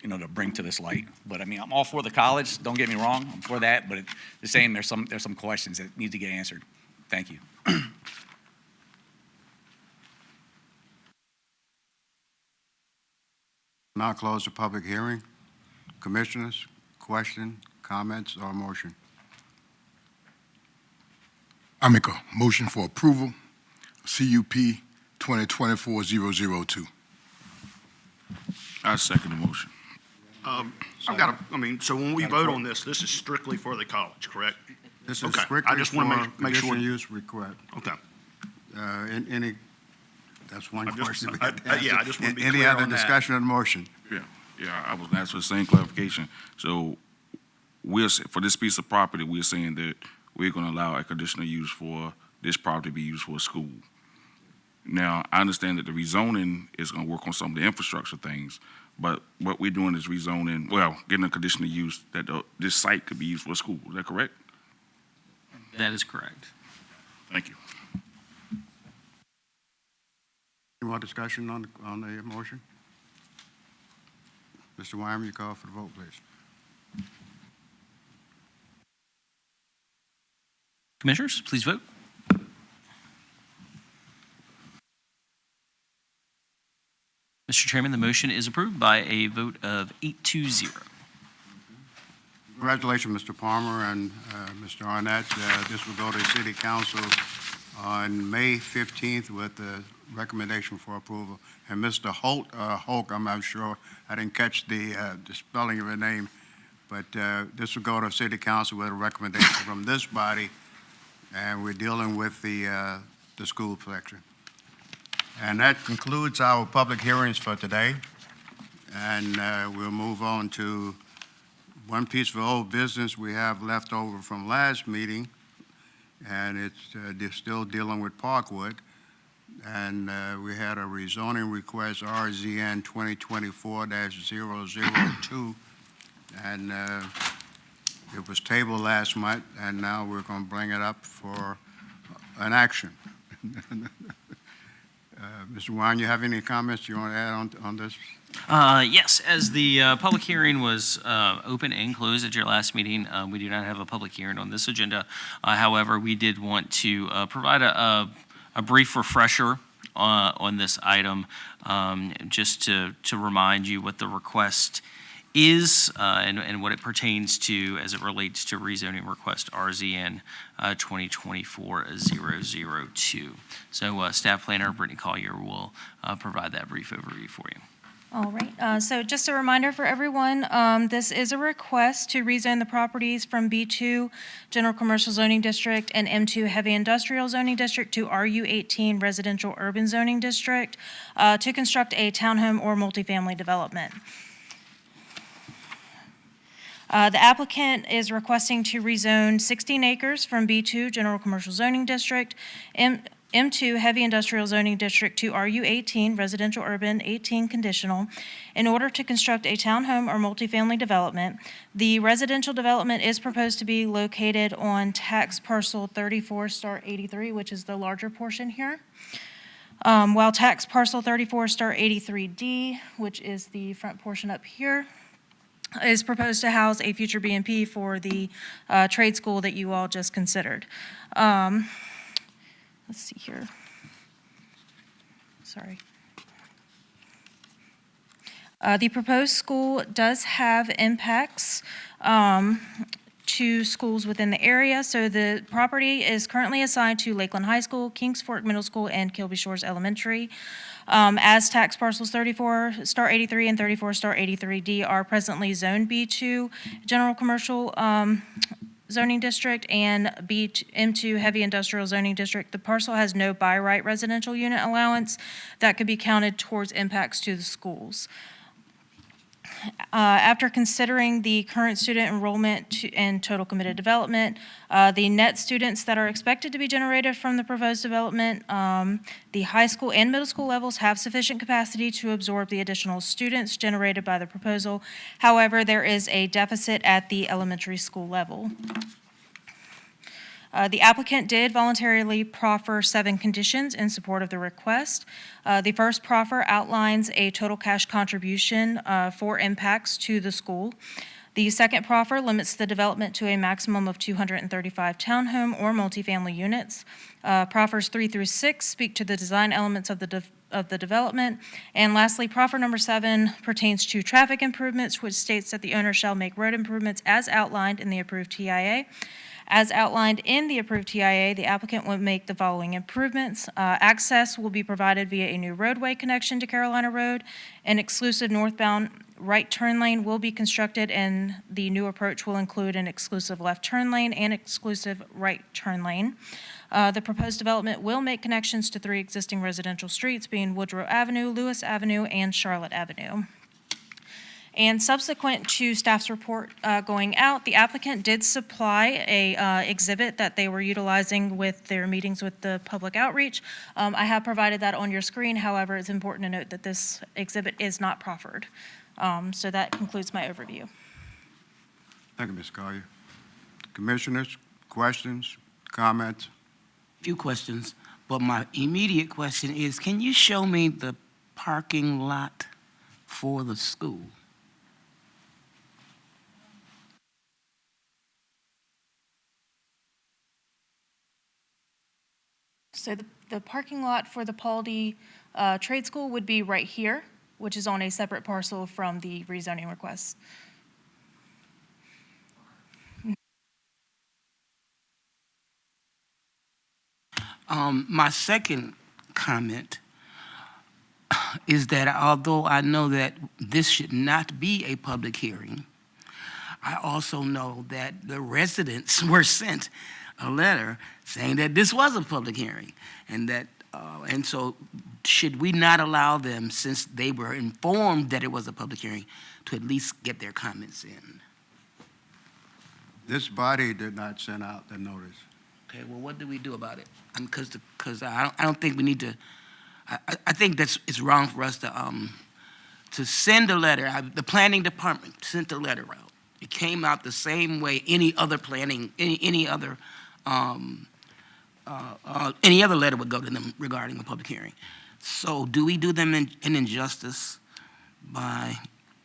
to bring to this light. But I mean, I'm all for the college, don't get me wrong, I'm for that, but the same, there's some questions that need to get answered. Thank you. Now close the public hearing. Commissioners, question, comments, or motion? I make a motion for approval, CUP 2024-002. I second the motion. So when we vote on this is strictly for the college, correct? This is Okay, strictly I just want to for make sure. conditional use request. Okay. That's one I just- question. we I- have to I- yeah, answer. I just wanna be Any clear other on that. discussion on the motion? Yeah, I was asked for the same clarification. So for this piece of property, we're saying that we're going to allow a conditional use for this property to be used for a school. Now, I understand that the rezoning is going to work on some of the infrastructure things, but what we're doing is rezoning, getting a conditional use that this site could be used for a school. Is that correct? That is correct. Thank you. Any more discussion on the motion? Mr. Wyman, you call for the vote, please. Commissioners, please vote. Mr. Chairman, the motion is approved by a vote of 8-0. Congratulations, Mr. Palmer and Mr. Arnett. This will go to City Council on May 15th with the recommendation for approval. And Mr. Hulk, I'm not sure, I didn't catch the spelling of your name, but this will go to City Council with a recommendation from this body, and we're dealing with the school section. And that concludes our public hearings for today. And we'll move on to one piece of old business we have left over from last meeting, and it's still dealing with Parkwood. And we had a rezoning request, RZN 2024-002. And It was tabled last month, and now we're going to bring it up for an action. Mr. Wine, you have any comments you want to add on this? Yes, as the public hearing was open and closed at your last meeting, we do not have a public hearing on this agenda. However, we did want to provide a brief refresher on this item, just to remind you what the request is and what it pertains to as it relates to rezoning request RZN 2024-002. So Staff Planner Brittany Collier will provide that brief overview for you. All right, so just a reminder for everyone, this is a request to rezone the properties from B2 General Commercial Zoning District and M2 Heavy Industrial Zoning District to RU18 Residential Urban Zoning District to construct a townhome or multifamily development. The applicant is requesting to rezone 16 acres from B2 General Commercial Zoning District, M2 Heavy Industrial Zoning District to RU18 Residential Urban 18 Conditional in order to construct a townhome or multifamily development. The residential development is proposed to be located on tax parcel 34*83, which is the larger portion here. While tax parcel 34*83D, which is the front portion up here, is proposed to house a future B&P for the trade school that you all just considered. Let's see here. Sorry. The proposed school does have impacts to schools within the area. So the property is currently assigned to Lakeland High School, Kings Fork Middle School, and Kilby Shores Elementary. As tax parcels 34*83 and 34*83D are presently zoned B2 General Commercial Zoning District and M2 Heavy Industrial Zoning District, the parcel has no by right residential unit allowance that could be counted towards impacts to the schools. After considering the current student enrollment and total committed development, the net students that are expected to be generated from the proposed development, the high school and middle school levels have sufficient capacity to absorb the additional students generated by the proposal. However, there is a deficit at the elementary school level. The applicant did voluntarily proffer 7 conditions in support of the request. The first proffer outlines a total cash contribution for impacts to the school. The second proffer limits the development to a maximum of 235 townhome or multifamily units. Proffers 3 through 6 speak to the design elements of the development. And lastly, proffer number 7 pertains to traffic improvements, which states that the owner shall make road improvements as outlined in the approved TIA. As outlined in the approved TIA, the applicant will make the following improvements. Access will be provided via a new roadway connection to Carolina Road. An exclusive northbound right turn lane will be constructed, and the new approach will include an exclusive left turn lane and exclusive right turn lane. The proposed development will make connections to 3 existing residential streets, being Woodrow Avenue, Lewis Avenue, and Charlotte Avenue. And subsequent to staff's report going out, the applicant did supply a exhibit that they were utilizing with their meetings with the public outreach. I have provided that on your screen. However, it's important to note that this exhibit is not proffered. So that concludes my overview. Thank you, Ms. Collier. Commissioners, questions, comments? Few questions, but my immediate question is, can you show me the parking lot for the school? So the parking lot for the Paul D. Trade School would be right here, which is on a separate parcel from the rezoning request. My second comment is that although I know that this should not be a public hearing, I also know that the residents were sent a letter saying that this was a public hearing, and that and so should we not allow them, since they were informed that it was a public hearing, to at least get their comments in? This body did not send out the notice. Okay, well, what do we do about it? Because I don't think we need to. I think it's wrong for us to send a letter. The planning department sent a letter out It came out the same way any other planning, any other letter would go to them regarding a public hearing. So do we do them an injustice by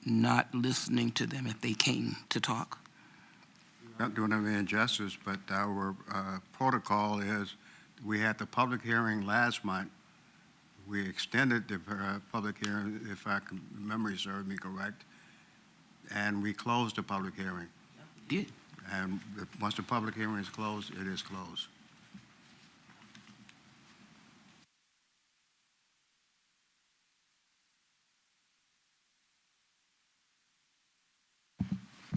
not listening to them if they came to talk? Not doing them injustice, but our protocol is, we had the public hearing last month. We extended the public hearing, if memory serves me correct, and we closed the public hearing. Did. And once the public hearing is closed, it is closed.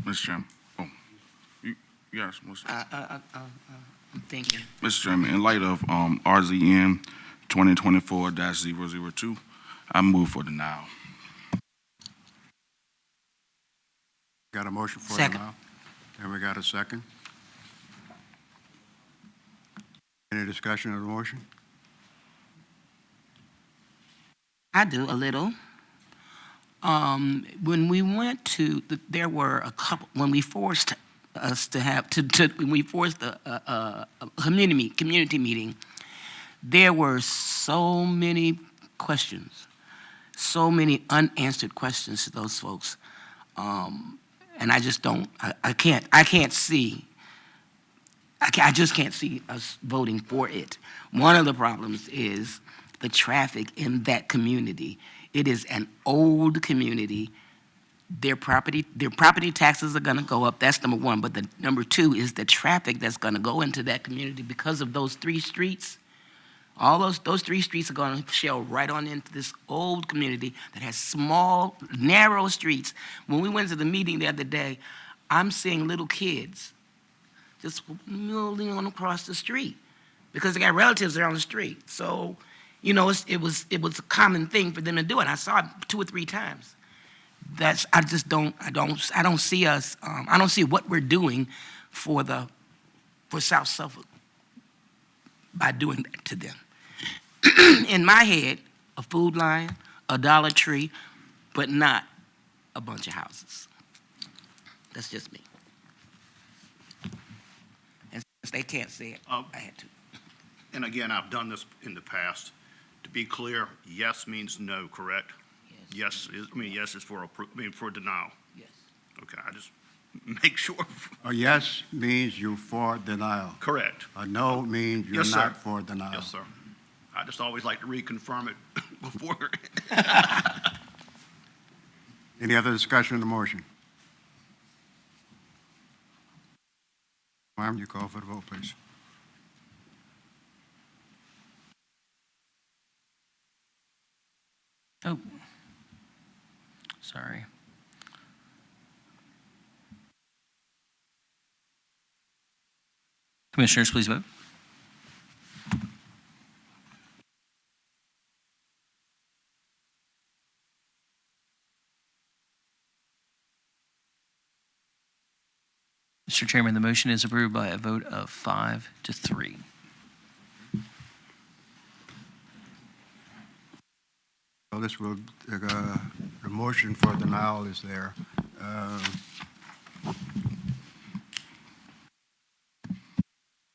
Mr. Chairman. Oh, yes, Mr. I'm thinking. Mr. Chairman, in light of RZN 2024-002, I move for denial. Got a motion for Second. denial? And we got a second? Any discussion of the motion? I do, a little. When we went to, there were a couple, when we forced us to have, when we forced a community meeting, there were so many questions, so many unanswered questions to those folks. And I just don't, I can't see, I just can't see us voting for it. One of the problems is the traffic in that community. It is an old community. Their property taxes are gonna go up, that's number one. But the number two is the traffic that's gonna go into that community because of those 3 streets. All those 3 streets are gonna shell right on into this old community that has small, narrow streets. When we went to the meeting the other day, I'm seeing little kids just milling on across the street because they got relatives there on the street. So, you know, it was a common thing for them to do it. I saw it 2 or 3 times. I don't see us, I don't see what we're doing for South Suffolk by doing that to them. In my head, a Food Lion, a Dollar Tree, but not a bunch of houses. That's just me. And since they can't say it, I had to. And again, I've done this in the past. To be clear, yes means no, correct? Yes is for denial. Yes. Okay, I just make sure. A yes means you for denial. Correct. A no means you're Yes, sir. not for denial. Yes, sir. I just always like to reconfirm it before. Any other discussion of the motion? Ma'am, you call for the vote, please. Oh, sorry. Commissioners, please vote. Mr. Chairman, the motion is approved by a vote of 5 to 3. So this will, the motion for denial is there.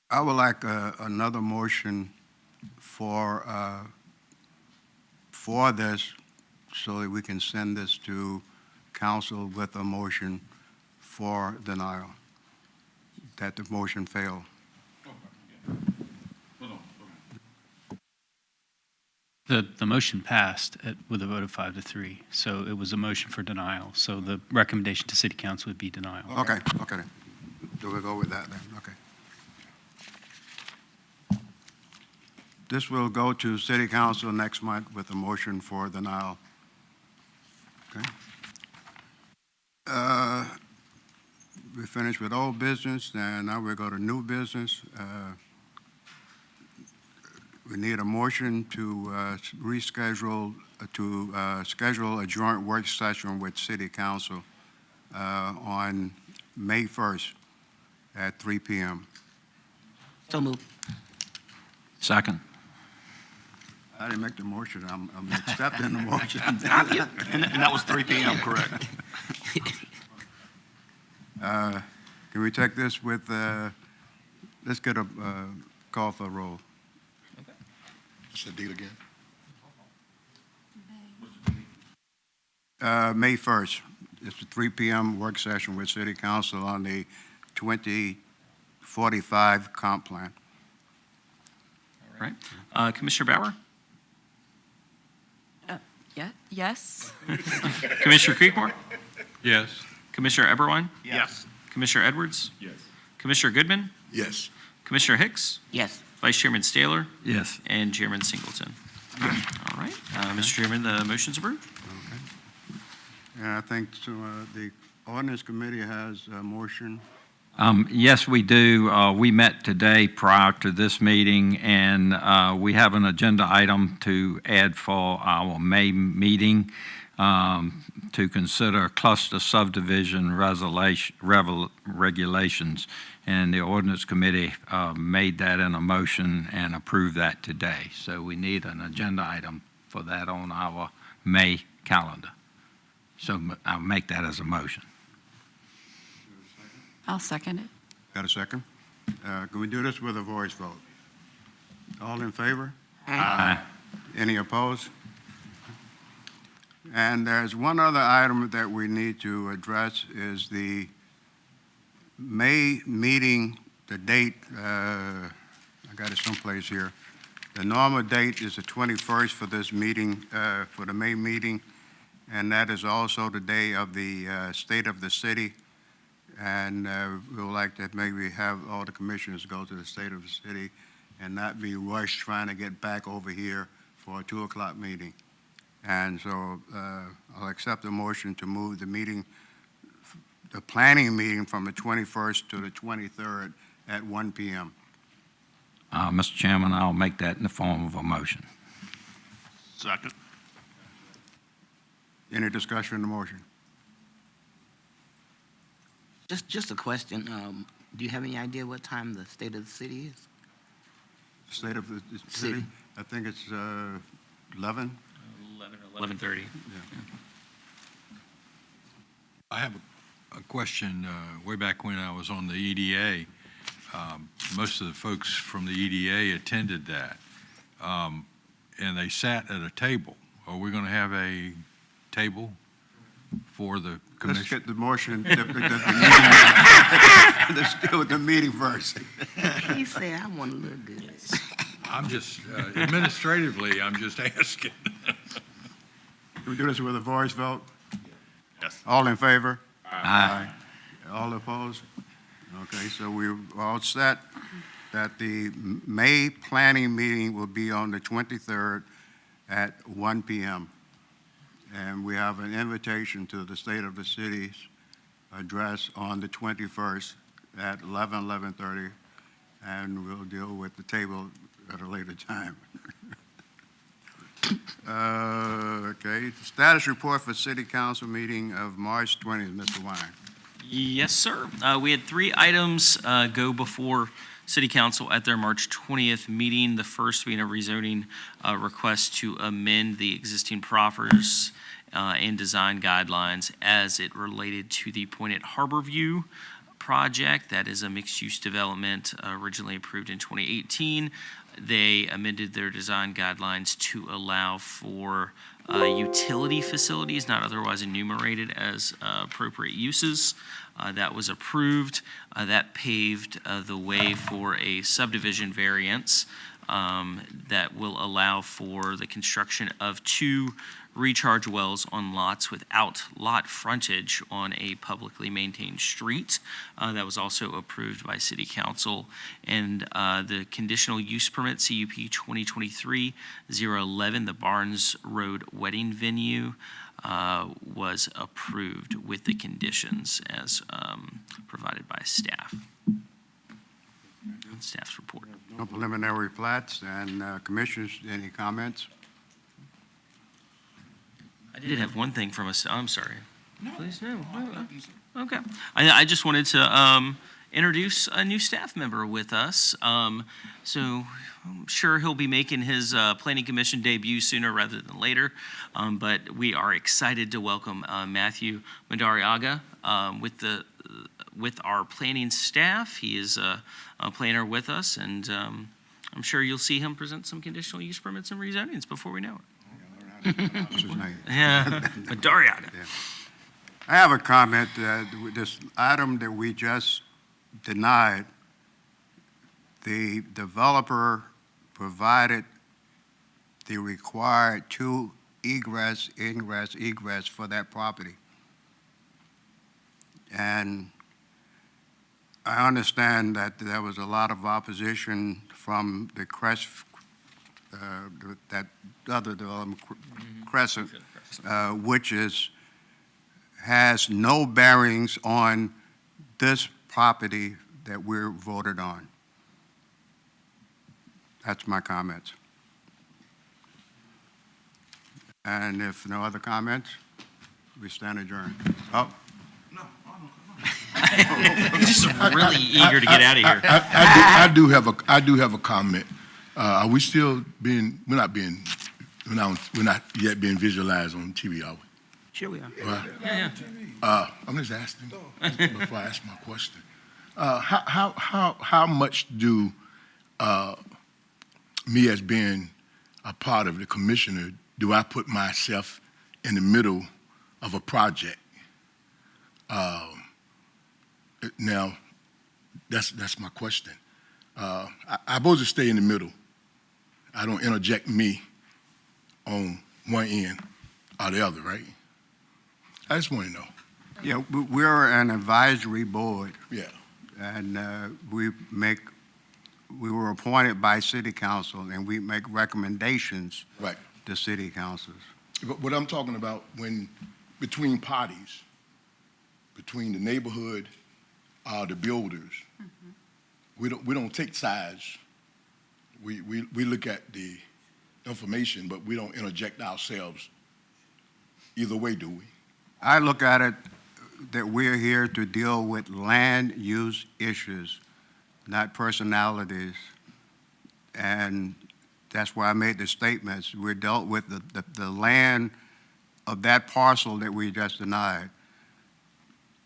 I would like another motion for this so that we can send this to council with a motion for denial, that the motion failed. The motion passed with a vote of 5 to 3, so it was a motion for denial. So the recommendation to City Council would be denial. Okay, okay. Do we go with that then? Okay. This will go to City Council next month with a motion for denial. Okay. We finished with old business, and now we'll go to new business. We need a motion to reschedule, schedule a joint work session with City Council on May 1st at 3 p.m. So moved. Second. I didn't make the motion. I'm accepting the motion. And that was 3 p.m., correct? Can we take this with, let's get a call for a roll. What's the date again? May 1st. It's a 3 p.m. work session with City Council on the 2045 comp plan. All right. Commissioner Bauer? Yes. Commissioner Creekmore? Yes. Commissioner Eberwein? Yes. Commissioner Edwards? Yes. Commissioner Goodman? Yes. Commissioner Hicks? Yes. Vice Chairman Staler? Yes. And Chairman Singleton. All right. Mr. Chairman, the motion's approved. And I think the ordinance committee has a motion. Yes, we do. We met today prior to this meeting, and we have an agenda item to add for our May meeting to consider cluster subdivision regulations. And the ordinance committee made that in a motion and approved that today. So we need an agenda item for that on our May calendar. So I'll make that as a motion. I'll second it. Got a second? Can we do this with a voice vote? All in favor? Aye. Any opposed? And there's one other item that we need to address is the May meeting, the date, I got it someplace here. The normal date is the 21st for this meeting, for the May meeting, and that is also the day of the State of the City. And we would like to maybe have all the commissioners go to the State of the City and not be rushed trying to get back over here for a 2 o'clock meeting. And so I'll accept the motion to move the meeting, the planning meeting from the 21st to the 23rd at 1 p.m. Mr. Chairman, I'll make that in the form of a motion. Second. Any discussion on the motion? Just a question. Do you have any idea what time the State of the City is? State of the City? I think it's 11. 11:30. I have a question. Way back when I was on the EDA, most of the folks from the EDA attended that, and they sat at a table. Are we going to have a table for the commission? Let's get the motion. Let's deal with the meeting first. He said, I want to look good. I'm just, administratively, I'm just asking. Can we do this with a voice vote? Yes. All in favor? Aye. All opposed? Okay, so we're all set that the May planning meeting will be on the 23rd at 1 p.m. And we have an invitation to the State of the City's address on the 21st at 11:30, and we'll deal with the table at a later time. Okay, status report for City Council meeting of March 20th, Mr. Wine. Yes, sir. We had 3 items go before City Council at their March 20th meeting. The first being a rezoning request to amend the existing proffers and design guidelines as it related to the Point at Harborview project. That is a mixed-use development originally approved in 2018. They amended their design guidelines to allow for utility facilities not otherwise enumerated as appropriate uses. That was approved. That paved the way for a subdivision variance that will allow for the construction of 2 recharge wells on lots without lot frontage on a publicly maintained street. That was also approved by City Council. And the conditional use permit, CUP 2023-011, the Barnes Road Wedding Venue, was approved with the conditions as provided by staff. Staff's report. No preliminary plats, and commissioners, any comments? I did have one thing from us. I'm sorry. Please, no. Okay. I just wanted to introduce a new staff member with us. So I'm sure he'll be making his Planning Commission debut sooner rather than later. But we are excited to welcome Matthew Madariaga with our planning staff. He is a planner with us, and I'm sure you'll see him present some conditional use permits and rezonings before we know it. What's his name? Yeah, but Dariada. Yeah. I have a comment that with this item that we just denied, the developer provided the required 2 egress for that property. And I understand that there was a lot of opposition from the that other development, Crescent, which has no bearings on this property that we're voted on. That's my comments. And if no other comments, we stand adjourned. Oh. Just really eager to get out of here. I do have a comment. Are we still being? We're not yet being visualized on TV, are we? Sure we are. Right. Yeah. I'm just asking before I ask my question. How much do me as being a part of the commissioner do I put myself in the middle of a project? Now, that's my question. I'm supposed to stay in the middle. I don't interject me on one end or the other, right? I just want to know. Yeah, we're an advisory board. Yeah. And we were appointed by city council, and we make recommendations to city councils. But what I'm talking about, when between parties, between the neighborhood, the builders, we don't take sides. We look at the information, but we don't interject ourselves either way, do we? I look at it that we're here to deal with land use issues, not personalities. And that's why I made the statements. We're dealt with the land of that parcel that we just denied.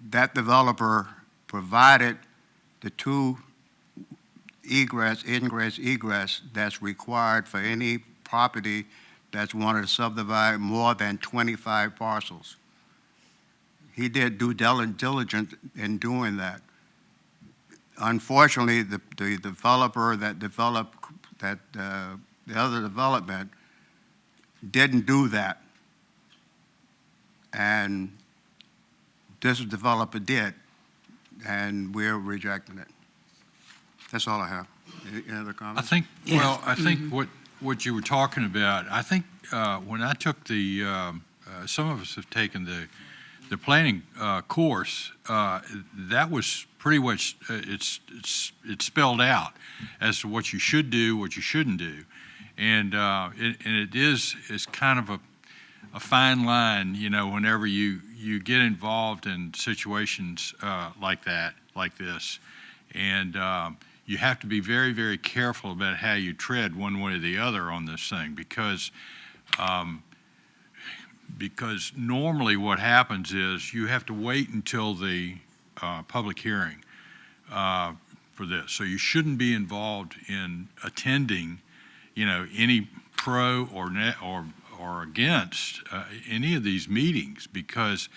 That developer provided the 2 ingress that's required for any property that's wanted to subdivide more than 25 parcels. He did due diligence in doing that. Unfortunately, the developer that developed the other development didn't do that. And this developer did, and we're rejecting it. That's all I have. Any other comments? I think, well, I think what you were talking about, I think when I took some of us have taken the planning course, that was pretty much, it's spelled out as to what you should do, what you shouldn't do. And it's kind of a fine line, you know, whenever you get involved in situations like that, like this. And you have to be very, very careful about how you tread one way or the other on this thing, because normally what happens is you have to wait until the public hearing for this. So you shouldn't be involved in attending, you know, any pro or against any of these meetings, because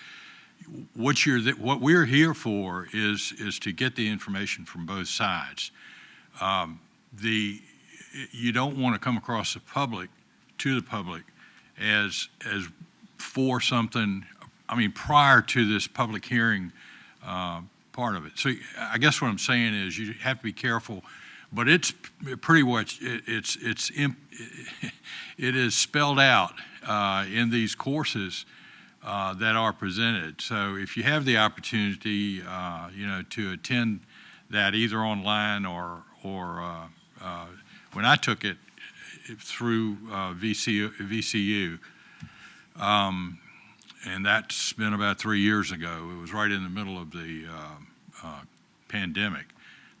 what we're here for is to get the information from both sides. You don't want to come across the public as for something, I mean, prior to this public hearing part of it. So I guess what I'm saying is you have to be careful, but it's pretty much, it is spelled out in these courses that are presented. So if you have the opportunity, you know, to attend that either online or when I took it through VCU, and that's been about 3 years ago. It was right in the middle of the pandemic.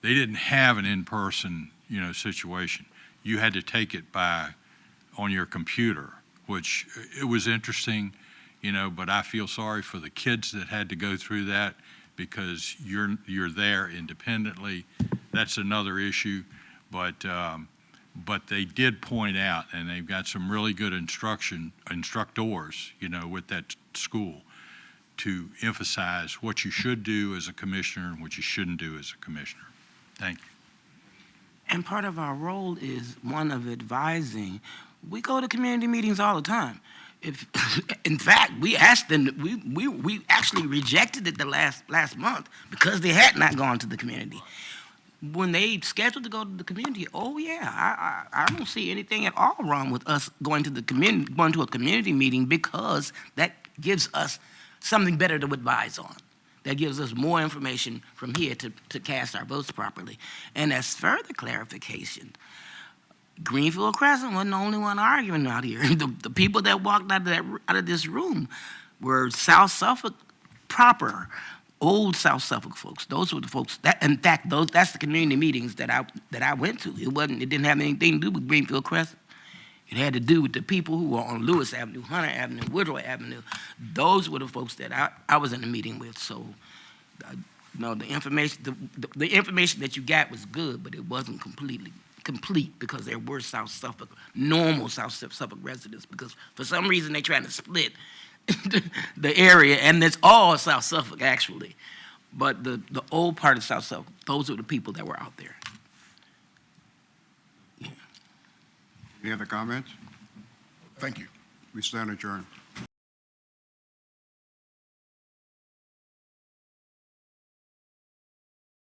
They didn't have an in-person, you know, situation. You had to take it on your computer, which it was interesting, you know, but I feel sorry for the kids that had to go through that, because you're there independently. That's another issue, but they did point out, and they've got some really good instructors, with that school, to emphasize what you should do as a commissioner and what you shouldn't do as a commissioner. Thank you. And part of our role is one of advising. We go to community meetings all the time. In fact, we asked them, we actually rejected it the last month because they had not gone to the community. When they scheduled to go to the community, oh yeah, I don't see anything at all wrong with us going to a community meeting, because that gives us something better to advise on. That gives us more information from here to cast our votes properly. And as further clarification, Greenfield Crescent wasn't the only one arguing out here. The people that walked out of this room were South Suffolk proper, old South Suffolk folks. Those were the folks in fact, that's the community meetings that I went to. It didn't have anything to do with Greenfield Crescent. It had to do with the people who were on Lewis Avenue, Hunter Avenue, Woodrow Avenue. Those were the folks that I was in the meeting with. So, the information that you got was good, but it wasn't complete, because there were normal South Suffolk residents, because for some reason they're trying to split the area, and it's all South Suffolk actually. But the old part of South Suffolk, those were the people that were out there. Any other comments? Thank you. We stand adjourned.